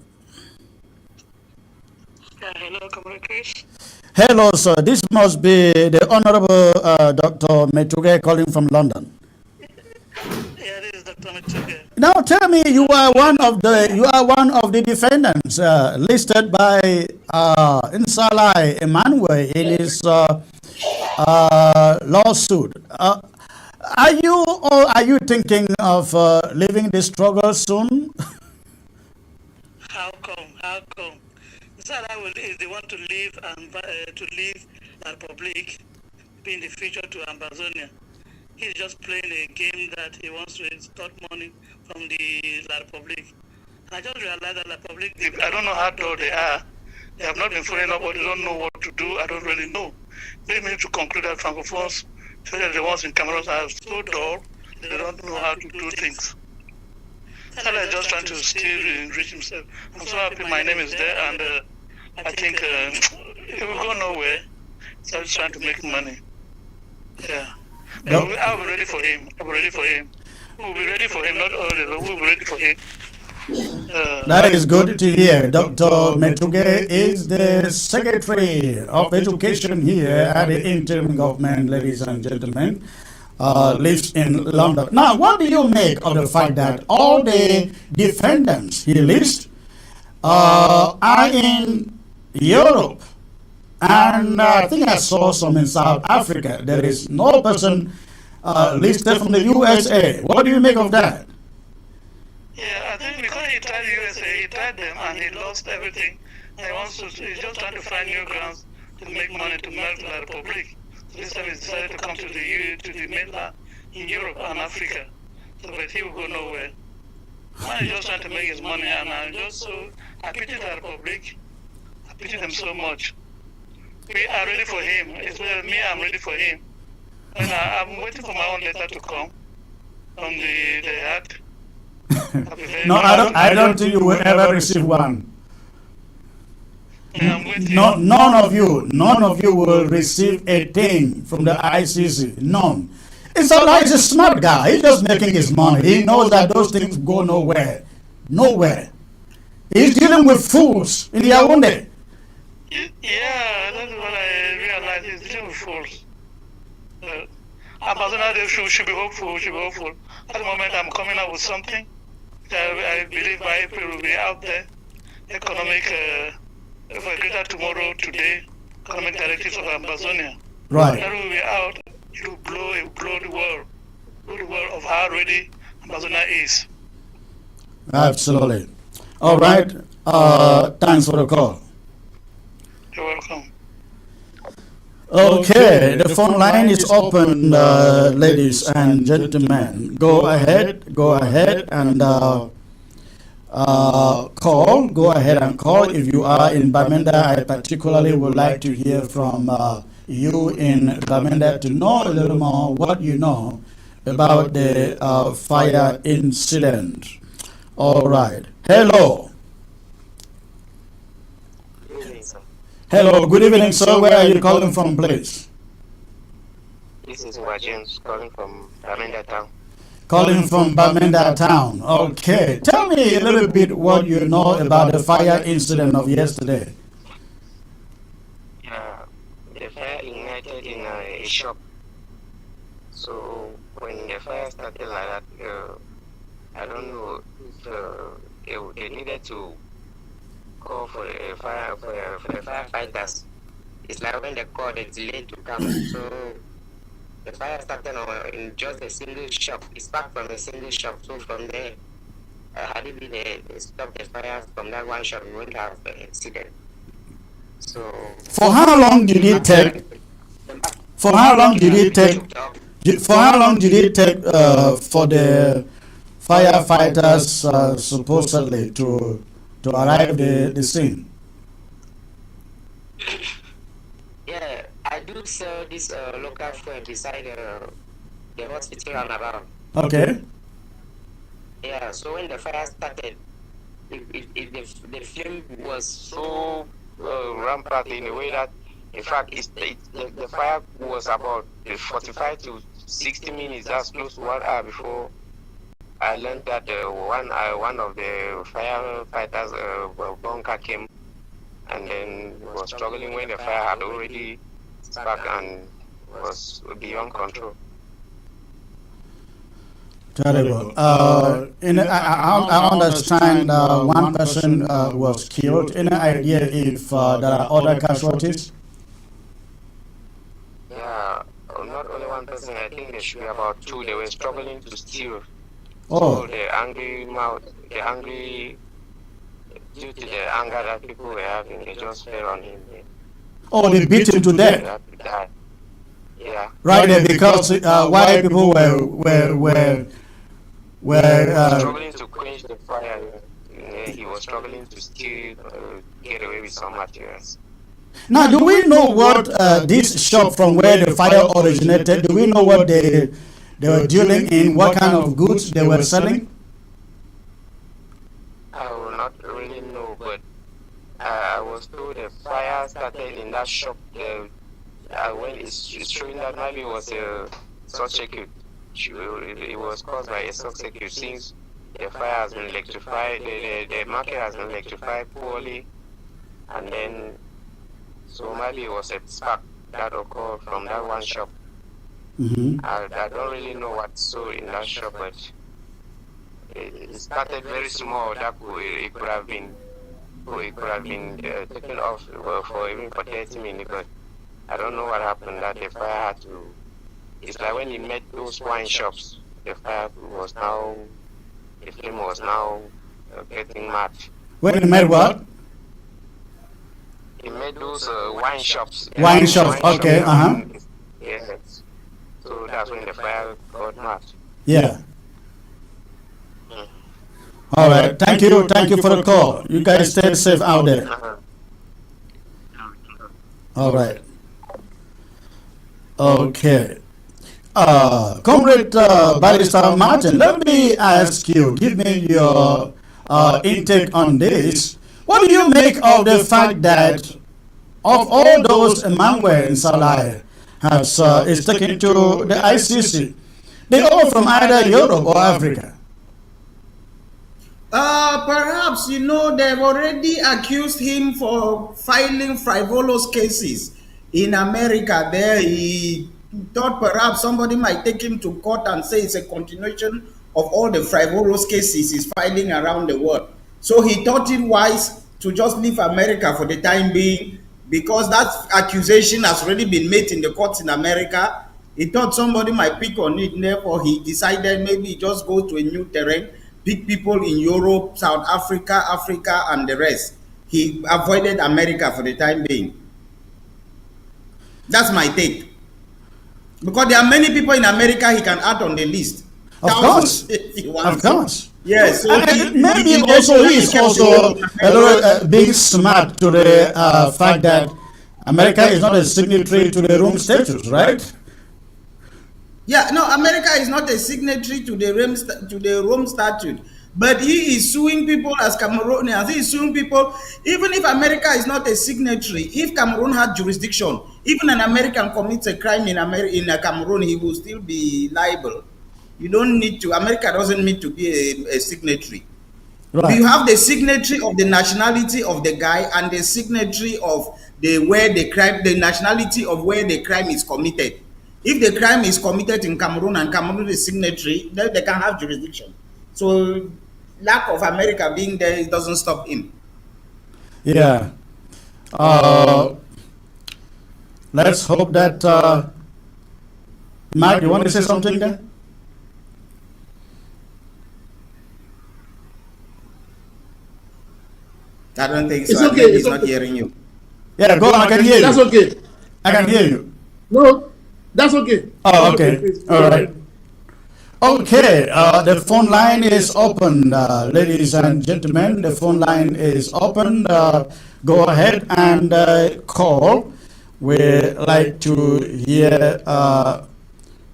Hello, communicate. Hello, sir. This must be the Honorable Dr. Metuge calling from London. Yeah, this is Dr. Metuge. Now, tell me, you are one of the defendants listed by NSAHLAI'S Emmanuel in his lawsuit. Are you thinking of leaving the struggle soon? How come? How come? Salah is the one to leave and to leave the Republic, in the future to Amazonia. He's just playing a game that he wants to extort money from the La Republic. I just realized that La Republic, I don't know how dull they are. They have not been following up, or they don't know what to do. I don't really know. Maybe to conclude that Francophones, especially the ones in Cameroon, are so dull, they don't know how to do things. Salah is just trying to still enrich himself. I'm so happy my name is there, and I think it will go nowhere. So he's trying to make money. Yeah. No. I'll be ready for him. I'll be ready for him. We'll be ready for him, not early, but we'll be ready for him. That is good to hear. Dr. Metuge is the Secretary of Education here at the interim government, ladies and gentlemen. Lives in London. Now, what do you make of the fact that all the defendants he lists are in Europe? And I think I saw some in South Africa. There is no person listed from the USA. What do you make of that? Yeah, I think because he tried USA, he tried them and he lost everything. And he's just trying to find new grounds to make money to melt the Republic. So this time he decided to come to the mainland in Europe and Africa. So, but he will go nowhere. Man is just trying to make his money, and I pity the Republic. I pity them so much. We are ready for him. Especially me, I'm ready for him. And I'm waiting for my own letter to come from the act. No, I don't think you will ever receive one. Yeah, I'm waiting. No, none of you will receive a thing from the ICC. None. It's a smart guy. He's just making his money. He knows that those things go nowhere. Nowhere. He's dealing with fools in Yaoundé. Yeah, that's what I realized. He's dealing with fools. Amazonia should be hopeful. Should be hopeful. At the moment, I'm coming out with something. I believe by April will be out there. Economic, for greater tomorrow, today, economic directives of Amazonia. Right. That will be out. It will blow the world of how ready Amazonia is. Absolutely. All right. Thanks for the call. You're welcome. Okay, the phone line is open, ladies and gentlemen. Go ahead and call. Go ahead and call. If you are in Bamenda, I particularly would like to hear from you in Bamenda to know a little more what you know about the fire incident. All right. Hello. Hello. Good evening, sir. Where are you calling from, please? This is James calling from Bamenda town. Calling from Bamenda town. Okay. Tell me a little bit what you know about the fire incident of yesterday. The fire ignited in a shop. So when the fire started like that, I don't know if they needed to call for the firefighters. It's like when they call, they delayed to come. So the fire started in just a single shop. It sparked from a single shop. So from there, had it been they stopped the fire from that one shop, we wouldn't have an incident. So For how long did it take? For how long did it take? For how long did it take for the firefighters supposedly to arrive at the scene? Yeah, I do sell this local fuel beside the hospital roundabout. Okay. Yeah, so when the fire started, if the flame was so rampant in a way that, in fact, the fire was about 45 to 60 minutes, that's close to 1 hour before I learned that one of the firefighters bunker came and then was struggling when the fire had already sparked and was beyond control. Terrible. I understand one person was killed. Any idea if there are other casualties? Yeah, not only one person, I think there should be about two. They were struggling to steal. Oh. So due to the anger that people were having, they just fell on him. Oh, they beat him to death. Yeah. Right there, because white people were struggling to quench the fire. He was struggling to still get away with some materials. Now, do we know what this shop from where the fire originated? Do we know what they were dealing in? What kind of goods they were selling? I will not really know, but I was told the fire started in that shop. When it's showing that maybe it was a short circuit. It was caused by a short circuit since the fire has been electrified. The market has been electrified poorly, and then so maybe it was a spark that occurred from that one shop. Mm-hmm. I don't really know what's so in that shop, but it started very small. It could have been taken off for 30 minutes, but I don't know what happened. That the fire had to. It's like when he met those wine shops, the flame was now getting mad. When he met what? He made those wine shops. Wine shops, okay, Yes. So that's when the fire got mad. Yeah. All right. Thank you for the call. You guys stay safe out there. All right. Okay. Comrade Barrister Martin, let me ask you, give me your intake on this. What do you make of the fact that of all those Emmanuel NSAHLAI'S is taken to the ICC, they all from either Europe or Africa? Perhaps, they've already accused him for filing frivolous cases in America. There, he thought perhaps somebody might take him to court and say it's a continuation of all the frivolous cases he's filing around the world. So he thought it wise to just leave America for the time being because that accusation has already been made in the courts in America. He thought somebody might pick on it, therefore he decided maybe he just go to a new terrain, pick people in Europe, South Africa, Africa, and the rest. He avoided America for the time being. That's my take. Because there are many people in America he can add on the list. Of Thousands, course. if he wants. Of course. Yes. So Maybe also he's also a little being smart to the fact that America is not a signatory to the Rome Statutes, right? Yeah, no, America is not a signatory to the Rome Statute, but he is suing people as Cameroonians. He is suing people, even if America is not a signatory. If Cameroon had jurisdiction, even an American commits a crime in Cameroon, he will still be liable. You don't need to. America doesn't need to be a signatory. Right. You have the signatory of the nationality of the guy and the signatory of the nationality of where the crime is committed. If the crime is committed in Cameroon and Cameroon is signatory, then they can have jurisdiction. So lack of America being there, it doesn't stop him. Yeah. Let's hope that Mark, you want to say something there? I don't think so. It's I okay, think he's it's not okay. hearing you. Yeah, go on. I can hear you. That's okay. I can hear you. No, that's okay. Oh, okay. Please. All right. Okay, the phone line is open, ladies and gentlemen. The phone line is open. Go ahead and call. We like to hear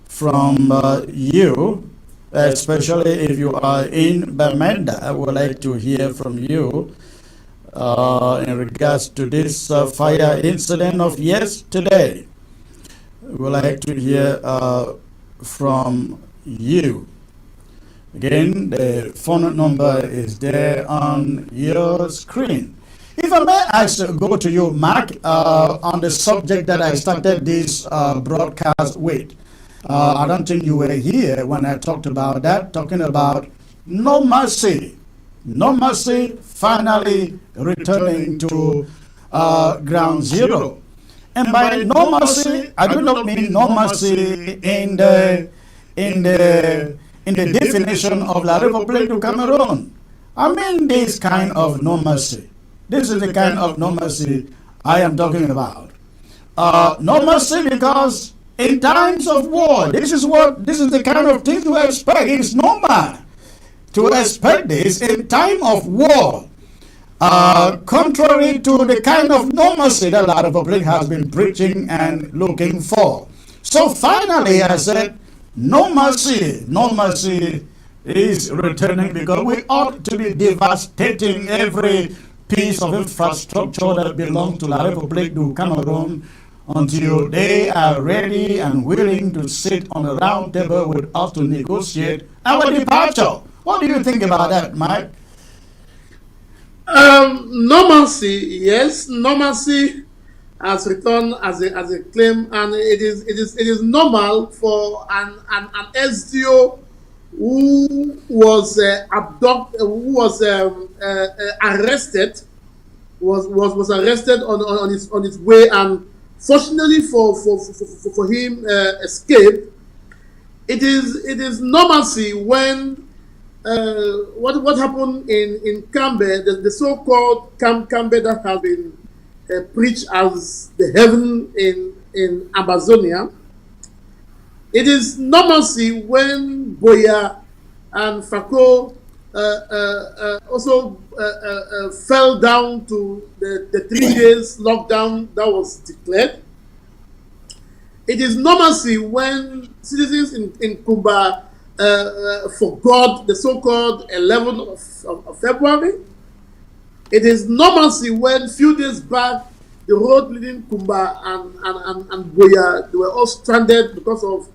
from you, especially if you are in Bamenda. I would like to hear from you in regards to this fire incident of yesterday. We would like to hear from you. Again, the phone number is there on your screen. If I may ask, go to you, Mark, on the subject that I started this broadcast with. I don't think you were here when I talked about that, talking about no mercy. No mercy finally returning to ground zero. And by no mercy, I do not mean no mercy in the definition of La République du Cameroon. I mean this kind of no mercy. This is the kind of no mercy I am talking about. No mercy because in times of war, this is the kind of thing to expect. It's normal to expect this in time of war. Contrary to the kind of normalcy that La République has been preaching and looking for. So finally, I said, no mercy is returning because we ought to be devastating every piece of infrastructure that belongs to La République du Cameroon until they are ready and willing to sit on a round table with us to negotiate our departure. What do you think about that, Mike? Normalcy, yes, normalcy has returned as a claim, and it is normal for an SDO who was arrested on his way, and fortunately for him escaped. It is normalcy when what happened in Cambe, the so-called Cambe that has been preached as the heaven in Amazonia. It is normalcy when Boya and Fako also fell down to the 3 days lockdown that was declared. It is normalcy when citizens in Kumba forgot the so-called 11th of February. It is normalcy when few days back the road leading Kumba and Boya, they were all stranded because of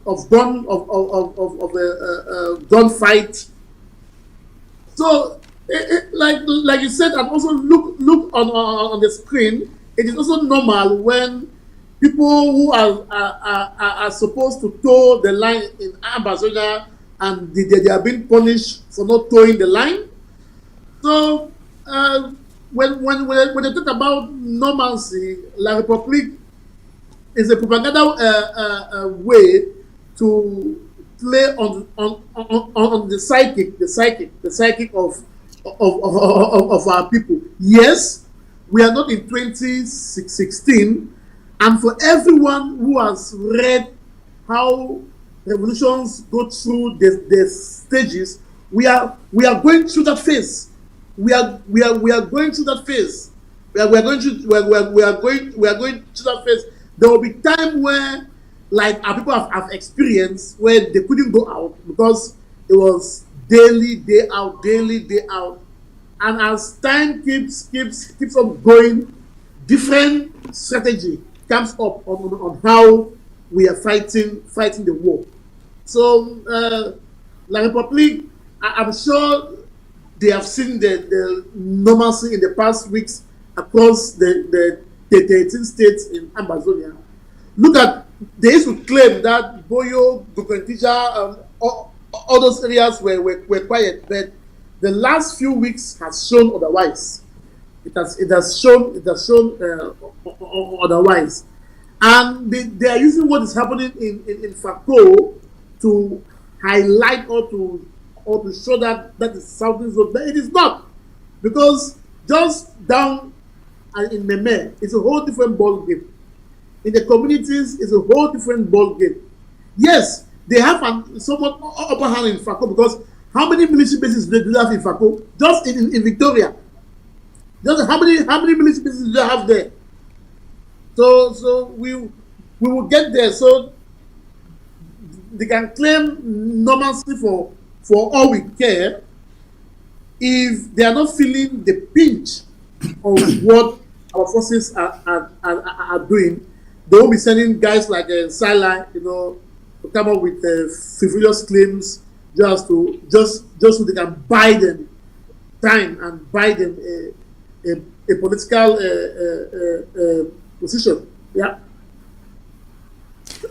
a gunfight. So, like you said, and also look on the screen. It is also normal when people who are supposed to tow the line in Amazonia and they are being punished for not towing the line. So when they talk about normalcy, La République is a propaganda way to play on the psychic of our people. Yes, we are not in 2016, and for everyone who has read how revolutions go through the stages, we are going through that phase. We are going through that phase. We are going through that phase. There will be time where, like our people have experienced, where they couldn't go out because it was daily, day out, daily, day out. And as time keeps on going, different strategy comes up on how we are fighting the war. So, La République, I'm sure they have seen the normalcy in the past weeks across the 13 states in Amazonia. Look at, they used to claim that Boyo, Bukontija, all those areas were quiet, but the last few weeks has shown otherwise. It has shown otherwise, and they are using what is happening in Fako to highlight or to show that is something so, but it is not, because just down in Meme, it's a whole different ball game. In the communities, it's a whole different ball game. Yes, they have somewhat upper hand in Fako, because how many military bases do they have in Fako? Just in Victoria. Just how many military bases do they have there? So we will get there. So they can claim normalcy for all we care. If they are not feeling the pinch of what our forces are doing, they will be sending guys like NSAHLAI, to come up with frivolous claims just so they can buy them time and buy them a political position. Yeah.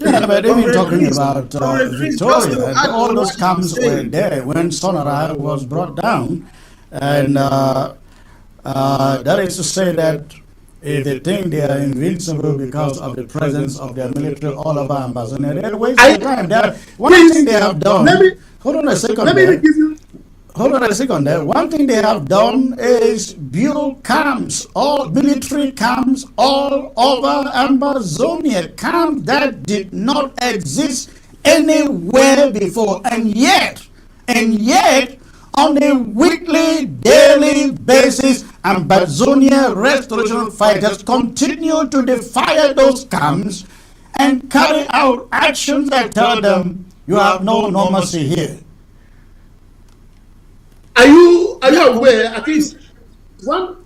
Yeah, but even talking about Victoria, all those camps were there when Sonara was brought down, and that is to say that if they think they are invincible because of the presence of their military all over Amazonia, they're wasting time. One thing they have done. Hold on a second. Hold on a second there. One thing they have done is build camps, all military camps all over Amazonia, camps that did not exist anywhere before. And yet, on a weekly, daily basis, Amazonia restoration fighters continue to defy those camps and carry out actions that tell them you have no normalcy here. Are you aware? At least one.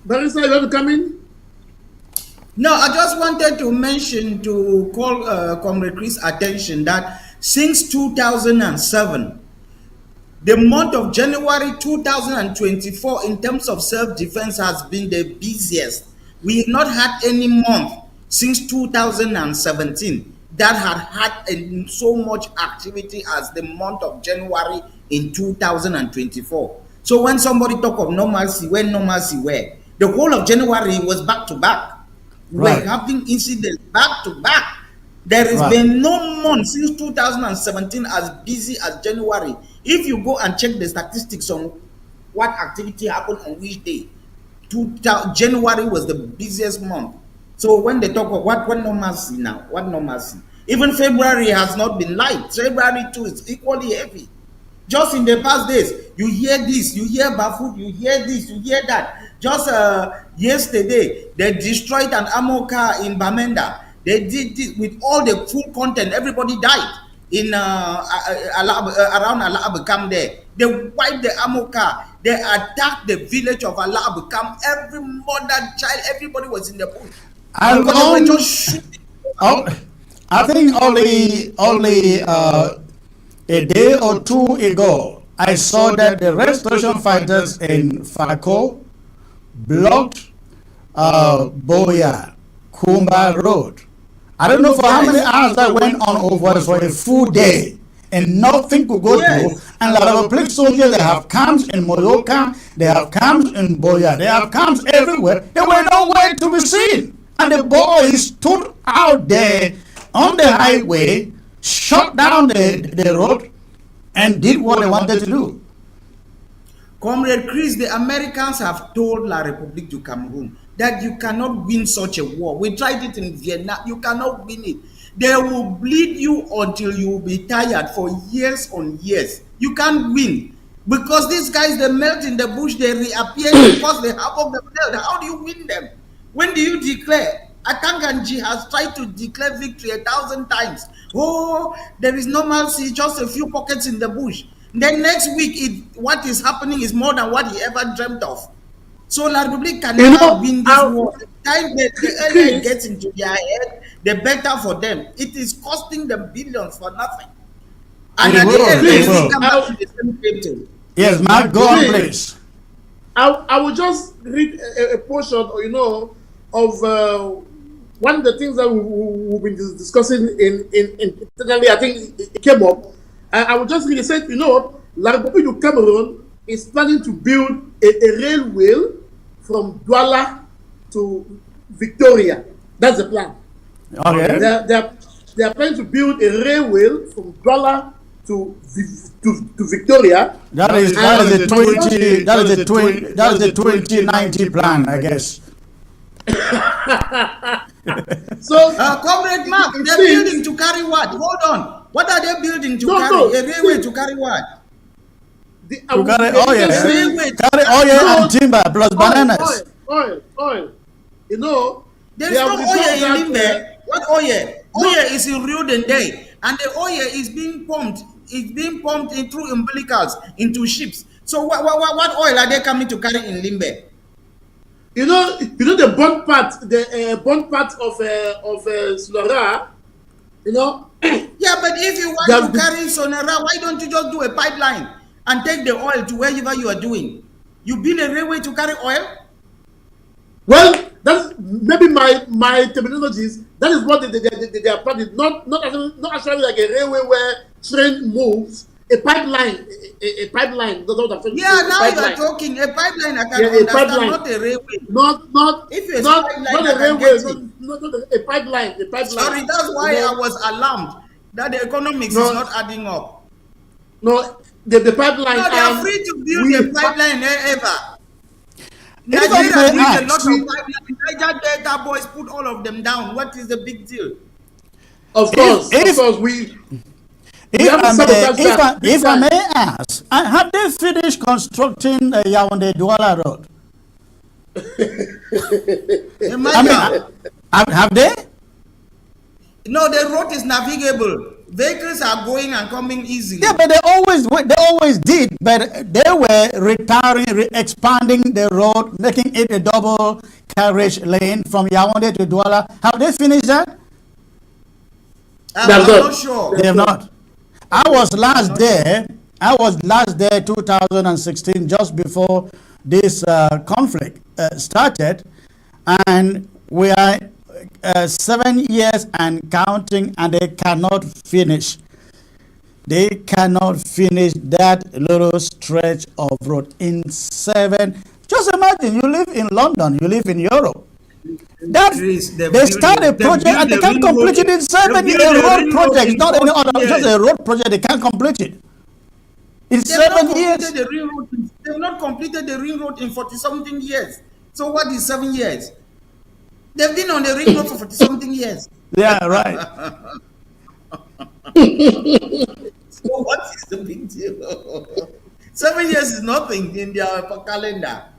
Barrister, you want to come in? No, I just wanted to mention, to call Comrade Chris' attention, that since 2007, the month of January 2024, in terms of self-defense, has been the busiest. We have not had any month since 2017 that had so much activity as the month of January in 2024. So when somebody talk of normalcy, when normalcy where? The whole of January was back to back. Right. We're having incidents back to back. There has been no month since 2017 as busy as January. If you go and check the statistics on what activity happened on which day, January was the busiest month. So when they talk of what normalcy now, what normalcy? Even February has not been light. February too is equally heavy. Just in the past days, you hear this, you hear Bafut, you hear this, you hear that. Just yesterday, they destroyed an ammo car in Bamenda. They did this with all the full content. Everybody died in around Alabakam there. They wiped the ammo car. They attacked the village of Alabakam. Every mother, child, everybody was in the bush. I think only a day or two ago, I saw that the restoration fighters in Fako blocked Boya Kumba Road. I don't know for how many hours that went on over for a full day. and nothing could go Yes. through. And La Republic soldiers, they have camps in Moyoka, they have camps in Boya, they have camps everywhere. They were nowhere to be seen. And the boys stood out there on the highway, shut down the road, and did what they wanted to do. Comrade Chris, the Americans have told La République du Cameroon that you cannot win such a war. We tried it in Vietnam. You cannot win it. They will bleed you until you will be tired for years on years. You can't win. Because these guys, they melt in the bush, they reappear because they have of the melt. How do you win them? When do you declare? Akanganji has tried to declare victory 1,000 times. Oh, there is normalcy, just a few pockets in the bush. Then next week, what is happening is more than what he ever dreamt of. So La Republic can never win this war. The time the earlier it gets into their head, the better for them. It is costing them billions for nothing. And at the end, they still come back to the same table. Yes, Mark, go on, please. I will just read a portion, of one of the things that we've been discussing internally. I think it came up. I will just read it. Said, La République du Cameroon is planning to build a railway from Douala to Victoria. That's the plan. Okay. They are planning to build a railway from Douala to Victoria. That is the 2090 plan, I guess. So, Comrade Mark, they're building to carry what? Hold on. What are they building to carry? A railway to carry what? Carry oil and timber plus bananas. Oil. There is no oil in Limbe. What oil? Oil is in Rio Day, and the oil is being pumped. It's being pumped in through umbilicals into ships. So what oil are they coming to carry in Limbe? The burnt part of Sonora. Yeah, but if you want to carry Sonora, why don't you just do a pipeline and take the oil to wherever you are doing? You build a railway to carry oil? Well, that's maybe my terminologies. That is what they are planning. Not actually like a railway where train moves. A pipeline. A pipeline. Yeah, now you are talking. A pipeline, I can understand, pipeline. not a railway. Not a railway. Not a pipeline. A pipeline. Sorry, that's why I was alarmed that the economics is not adding up. No, the pipeline. No, they are free to build a pipeline ever. If Nigeria I may built a lot ask, of pipelines. Niger Delta boys put all of them down. What is the big deal? Of course, if I may ask, have they finished constructing Yaoundé Douala Road? Have they? No, the road is navigable. Vehicles are going and coming easily. Yeah, but they always did. But they were retiring, expanding the road, making it a double carriage lane from Yaoundé to Douala. Have they finished that? I'm not sure. They have not. I was last there 2016, just before this conflict started, and we are 7 years and counting, and they cannot finish. They cannot finish that little stretch of road in 7. Just imagine, you live in London, you live in Europe. They start a project and they can't complete it in 7 years. A road project, not any other, just a road project. They can't complete it in 7 years. They've not completed the ring road in 40-something years. So what is 7 years? They've been on the ring road for 40-something years. Yeah, right. So what is the big deal? 7 years is nothing in their calendar.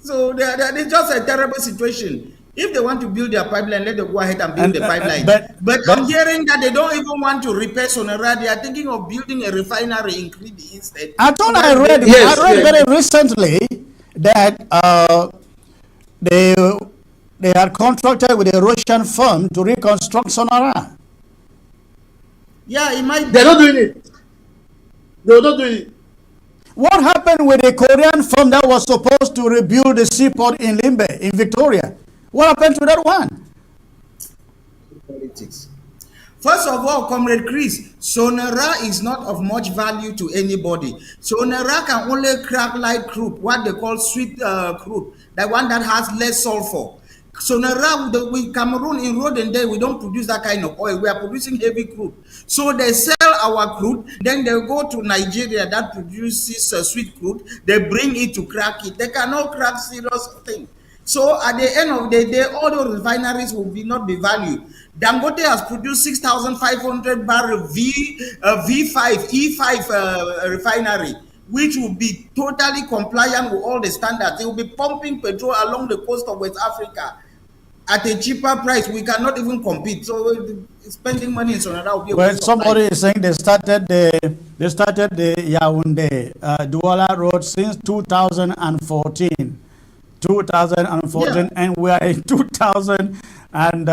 So it's just a terrible situation. If they want to build their pipeline, let them go ahead and build the pipeline. But I'm hearing that they don't even want to repair Sonora. They are thinking of building a refinery in Kridi instead. I thought I read very recently that they had contracted with a Russian firm to reconstruct Sonora. Yeah, it might be. They're not doing it. They're not doing it. What happened with the Korean firm that was supposed to rebuild the seaport in Limbe, in Victoria? What happened to that one? Politics. First of all, Comrade Chris, Sonera is not of much value to anybody. Sonera can only crack light crude, what they call sweet crude, the one that has less sulfur. Sonera, with Cameroon in road and day, we don't produce that kind of oil. We are producing heavy crude. So they sell our crude, then they go to Nigeria that produces sweet crude. They bring it to crack it. They cannot crack serious thing. So at the end of the day, all those refineries will not be valued. Dangote has produced 6,500 barrel V5 E5 refinery, which will be totally compliant with all the standards. They will be pumping petrol along the coast of West Africa at a cheaper price. We cannot even compete. So spending money in Sonora will be a Well, waste of somebody time. is saying they started the Yaoundé Douala Road since 2014. 2014, Yeah. and we are in 2024. And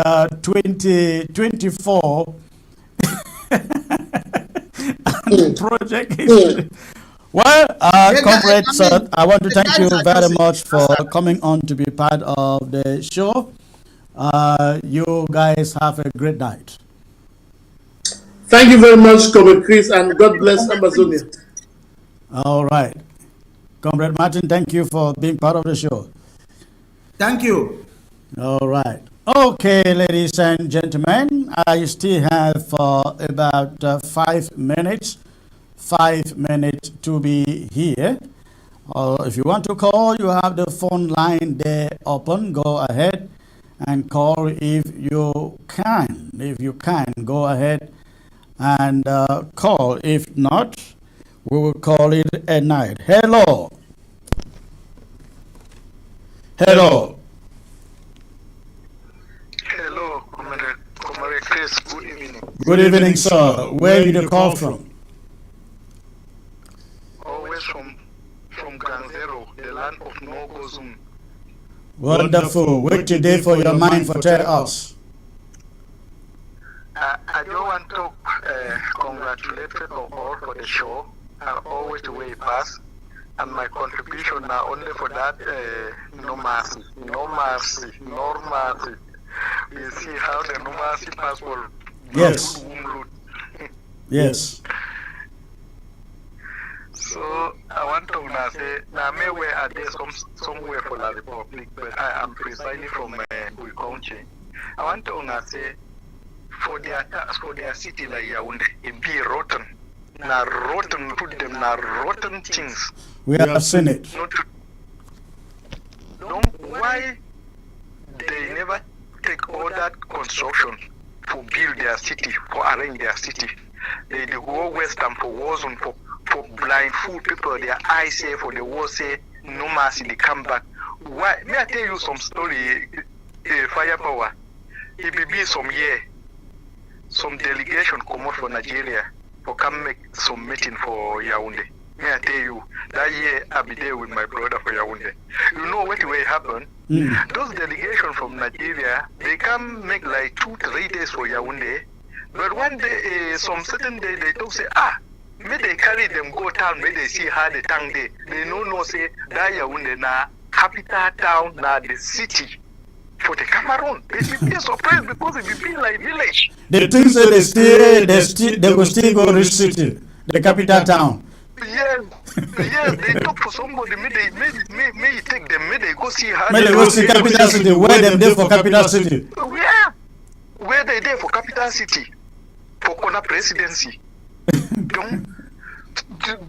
the project is well, comrades, I want to the thank guys you are very just much for coming on to be part of the show. You guys have a great night. Thank you very much, Comrade Chris, and God bless Amazonia. All right. Comrade Martin, thank you for being part of the show. Thank you. All right. Okay, ladies and gentlemen, I still have about 5 minutes. 5 minutes to be here. If you want to call, you have the phone line there open. Go ahead and call if you can. If you can, go ahead and call. If not, we will call it a night. Hello. Hello. Hello, Comrade Chris. Good evening. Good evening, sir. Where did you call from? Always from Ganzero, the land of Nogozum. Wonderful. Wait today for your mind for tell us. I don't want to congratulate you all for the show and always the way it pass. And my contribution now only for that, no mercy, no mercy, no mercy. We see how the no mercy passport. Yes. Yes. So I want to now say, now maybe are there somewhere for the Republic, but I am precisely from Buikonche. I want to now say, for their city like Yaoundé, it be rotten. Now rotten, put them now rotten things. We have seen it. Why they never take all that construction for build their city, for arrange their city? They go western for war zone, for blindfold people, their eyes say, for the war say, no mercy, they come back. Why? May I tell you some story, firepower? It will be some year, some delegation come out from Nigeria for come make some meeting for Yaoundé. May I tell you, that year I'll be there with my brother for Yaoundé. You know what will happen? Those delegations from Nigeria, they come make like 2-3 days for Yaoundé, but one day, some certain day, they don't say, may they carry them go town, may they see how the town they no say, that Yaoundé na capital town, na the city for the Cameroon. They will be surprised because it will be like village. The things that they will still go to city, the capital town. Yes, they talk to somebody, may take them, may they go see how May they go see capital city, where them there for capital city. Where they there for capital city, for corner presidency.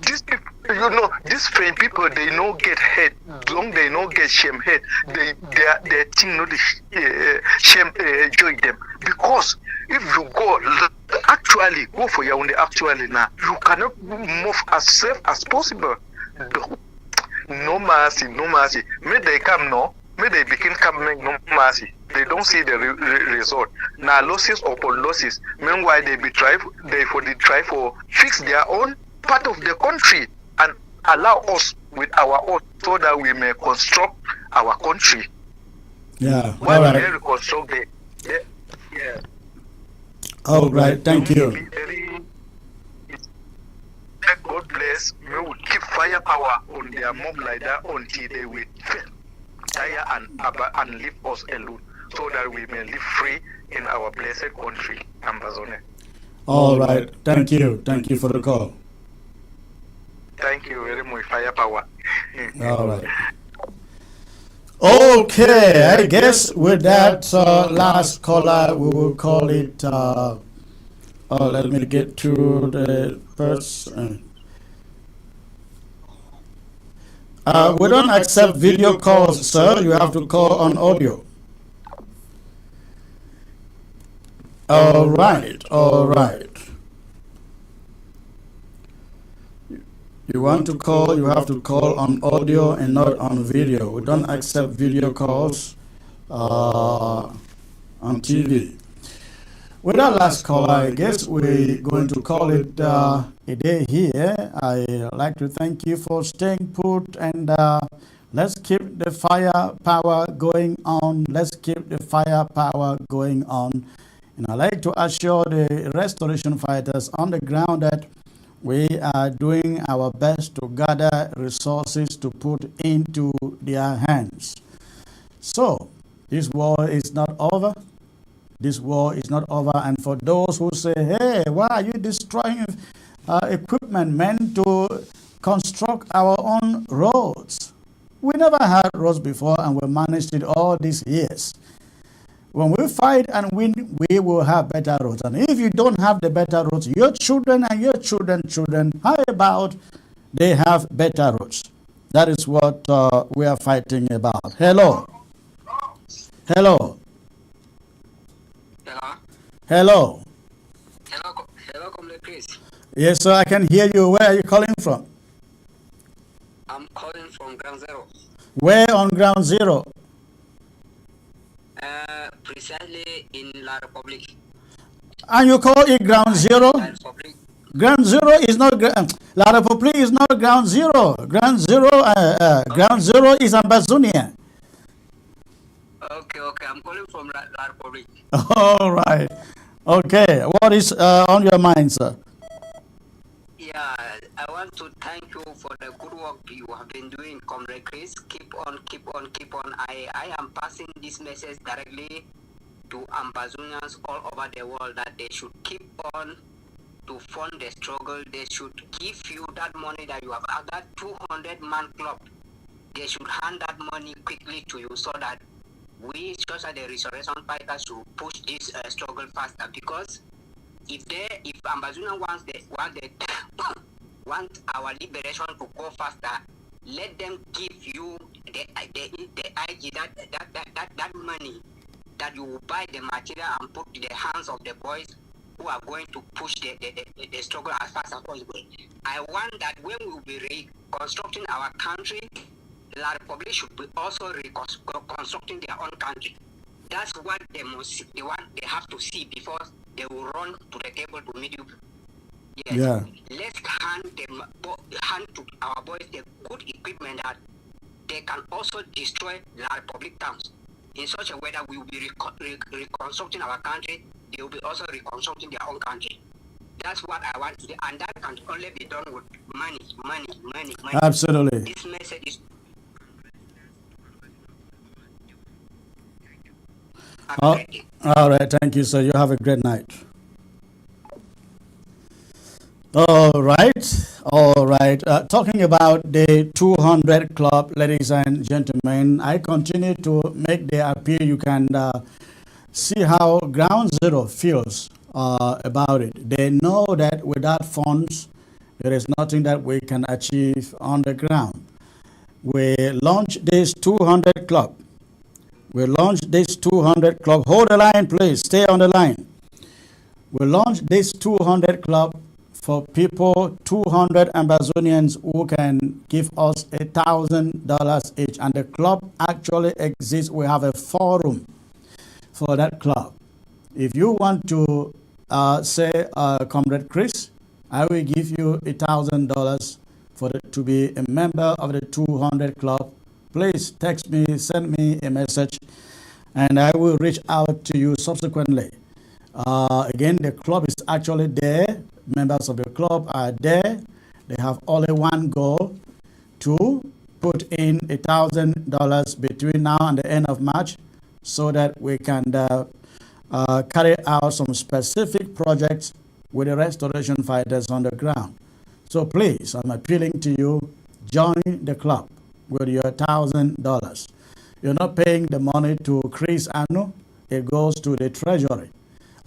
These people, you know, these French people, they no get head, long they no get shame head. They think no shame join them, because if you go actually go for Yaoundé actually now, you cannot move as safe as possible. No mercy, no mercy. May they come no, may they begin come make no mercy. They don't see the result. Now losses upon losses. Meanwhile they try for fix their own part of the country and allow us with our own so that we may construct our country. Yeah. Why All we right. may reconstruct the yeah. All right. Thank you. God bless. We will keep firepower on their mob like that until they will tire and leave us alone, so that we may live free in our blessed country, Amazonia. All right. Thank you. Thank you for the call. Thank you very much, firepower. All right. Okay, I guess with that last caller, we will call it. Let me get to the person. We don't accept video calls, sir. You have to call on audio. All right, all right. You want to call, you have to call on audio and not on video. We don't accept video calls on TV. With our last caller, I guess we're going to call it a day here. I like to thank you for staying put, and let's keep the firepower going on. Let's keep the firepower going on. And I like to assure the restoration fighters on the ground that we are doing our best to gather resources to put into their hands. So, this war is not over. This war is not over. And for those who say, hey, why are you destroying equipment meant to construct our own roads? We never had roads before, and we managed it all these years. When we fight and win, we will have better roads. And if you don't have the better roads, your children and your children, how about they have better roads? That is what we are fighting about. Hello. Hello. Hello. Hello. Hello, Comrade Chris. Yes, sir, I can hear you. Where are you calling from? I'm calling from Ground Zero. Where on Ground Zero? Precisely in La Republic. And you call it Ground Zero? La Republic. Ground Zero is not La Republic is not Ground Zero. Ground Zero, Ground Zero is Ambazonia. Okay. I'm calling from La Republic. All right. Okay. What is on your mind, sir? Yeah, I want to thank you for the good work you have been doing, Comrade Chris. Keep on. I am passing this message directly to Ambazonians all over the world that they should keep on to fund the struggle. They should give you that money that you have at that 200-man club. They should hand that money quickly to you so that we, just as the restoration fighters, should push this struggle faster. Because if Ambazonia want our liberation to go faster, let them give you the IG that money that you will buy the material and put in the hands of the boys who are going to push the struggle as fast as possible. I want that when we will be reconstructing our country, La Republic should be also reconstructing their own country. That's what they have to see before they will run to the table to meet you. Yes. Yeah. Let's hand to our boys the good equipment that they can also destroy La Republic towns in such a way that we will be reconstructing our country. They will be also reconstructing their own country. That's what I want to do, and that can only be done with money. Absolutely. This message is. All right. Thank you, sir. You have a great night. All right. Talking about the 200 Club, ladies and gentlemen, I continue to make the appeal. You can see how Ground Zero feels about it. They know that without funds, there is nothing that we can achieve on the ground. We launched this 200 Club. Hold the line, please. Stay on the line. We launched this 200 Club for people, 200 Ambazonians who can give us $1,000 each. And the club actually exists. We have a forum for that club. If you want to say, Comrade Chris, I will give you $1,000 to be a member of the 200 Club. Please text me, send me a message, and I will reach out to you subsequently. Again, the club is actually there. Members of the club are there. They have only one goal: to put in $1,000 between now and the end of March, so that we can carry out some specific projects with the restoration fighters on the ground. So please, I'm appealing to you, join the club with your $1,000. You're not paying the money to Chris Anu, it goes to the treasury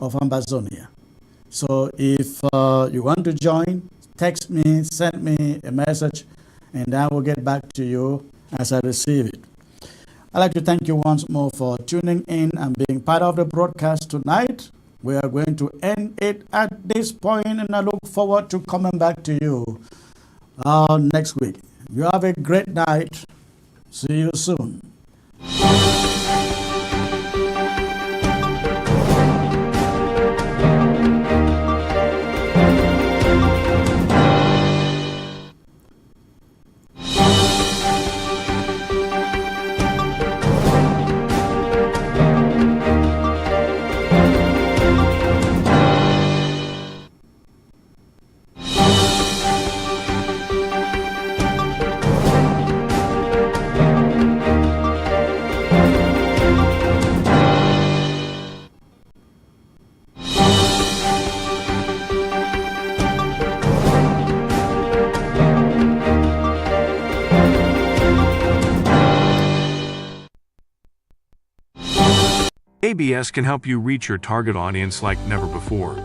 of Ambazonia. So if you want to join, text me, send me a message, and I will get back to you as I receive it. I'd like to thank you once more for tuning in and being part of the broadcast tonight. We are going to end it at this point, and I look forward to coming back to you next week. You have a great night. See you soon. ABS can help you reach your target audience like never before.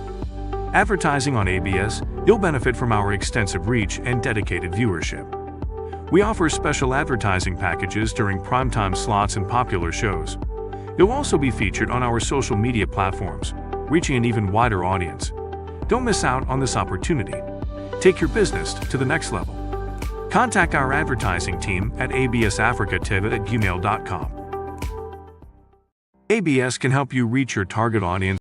Advertising on ABS, you'll benefit from our extensive reach and dedicated viewership. We offer special advertising packages during primetime slots and popular shows. You'll also be featured on our social media platforms, reaching an even wider audience. Don't miss out on this opportunity. Take your business to the next level. Contact our advertising team at absafricatv@gmail.com. ABS can help you reach your target audience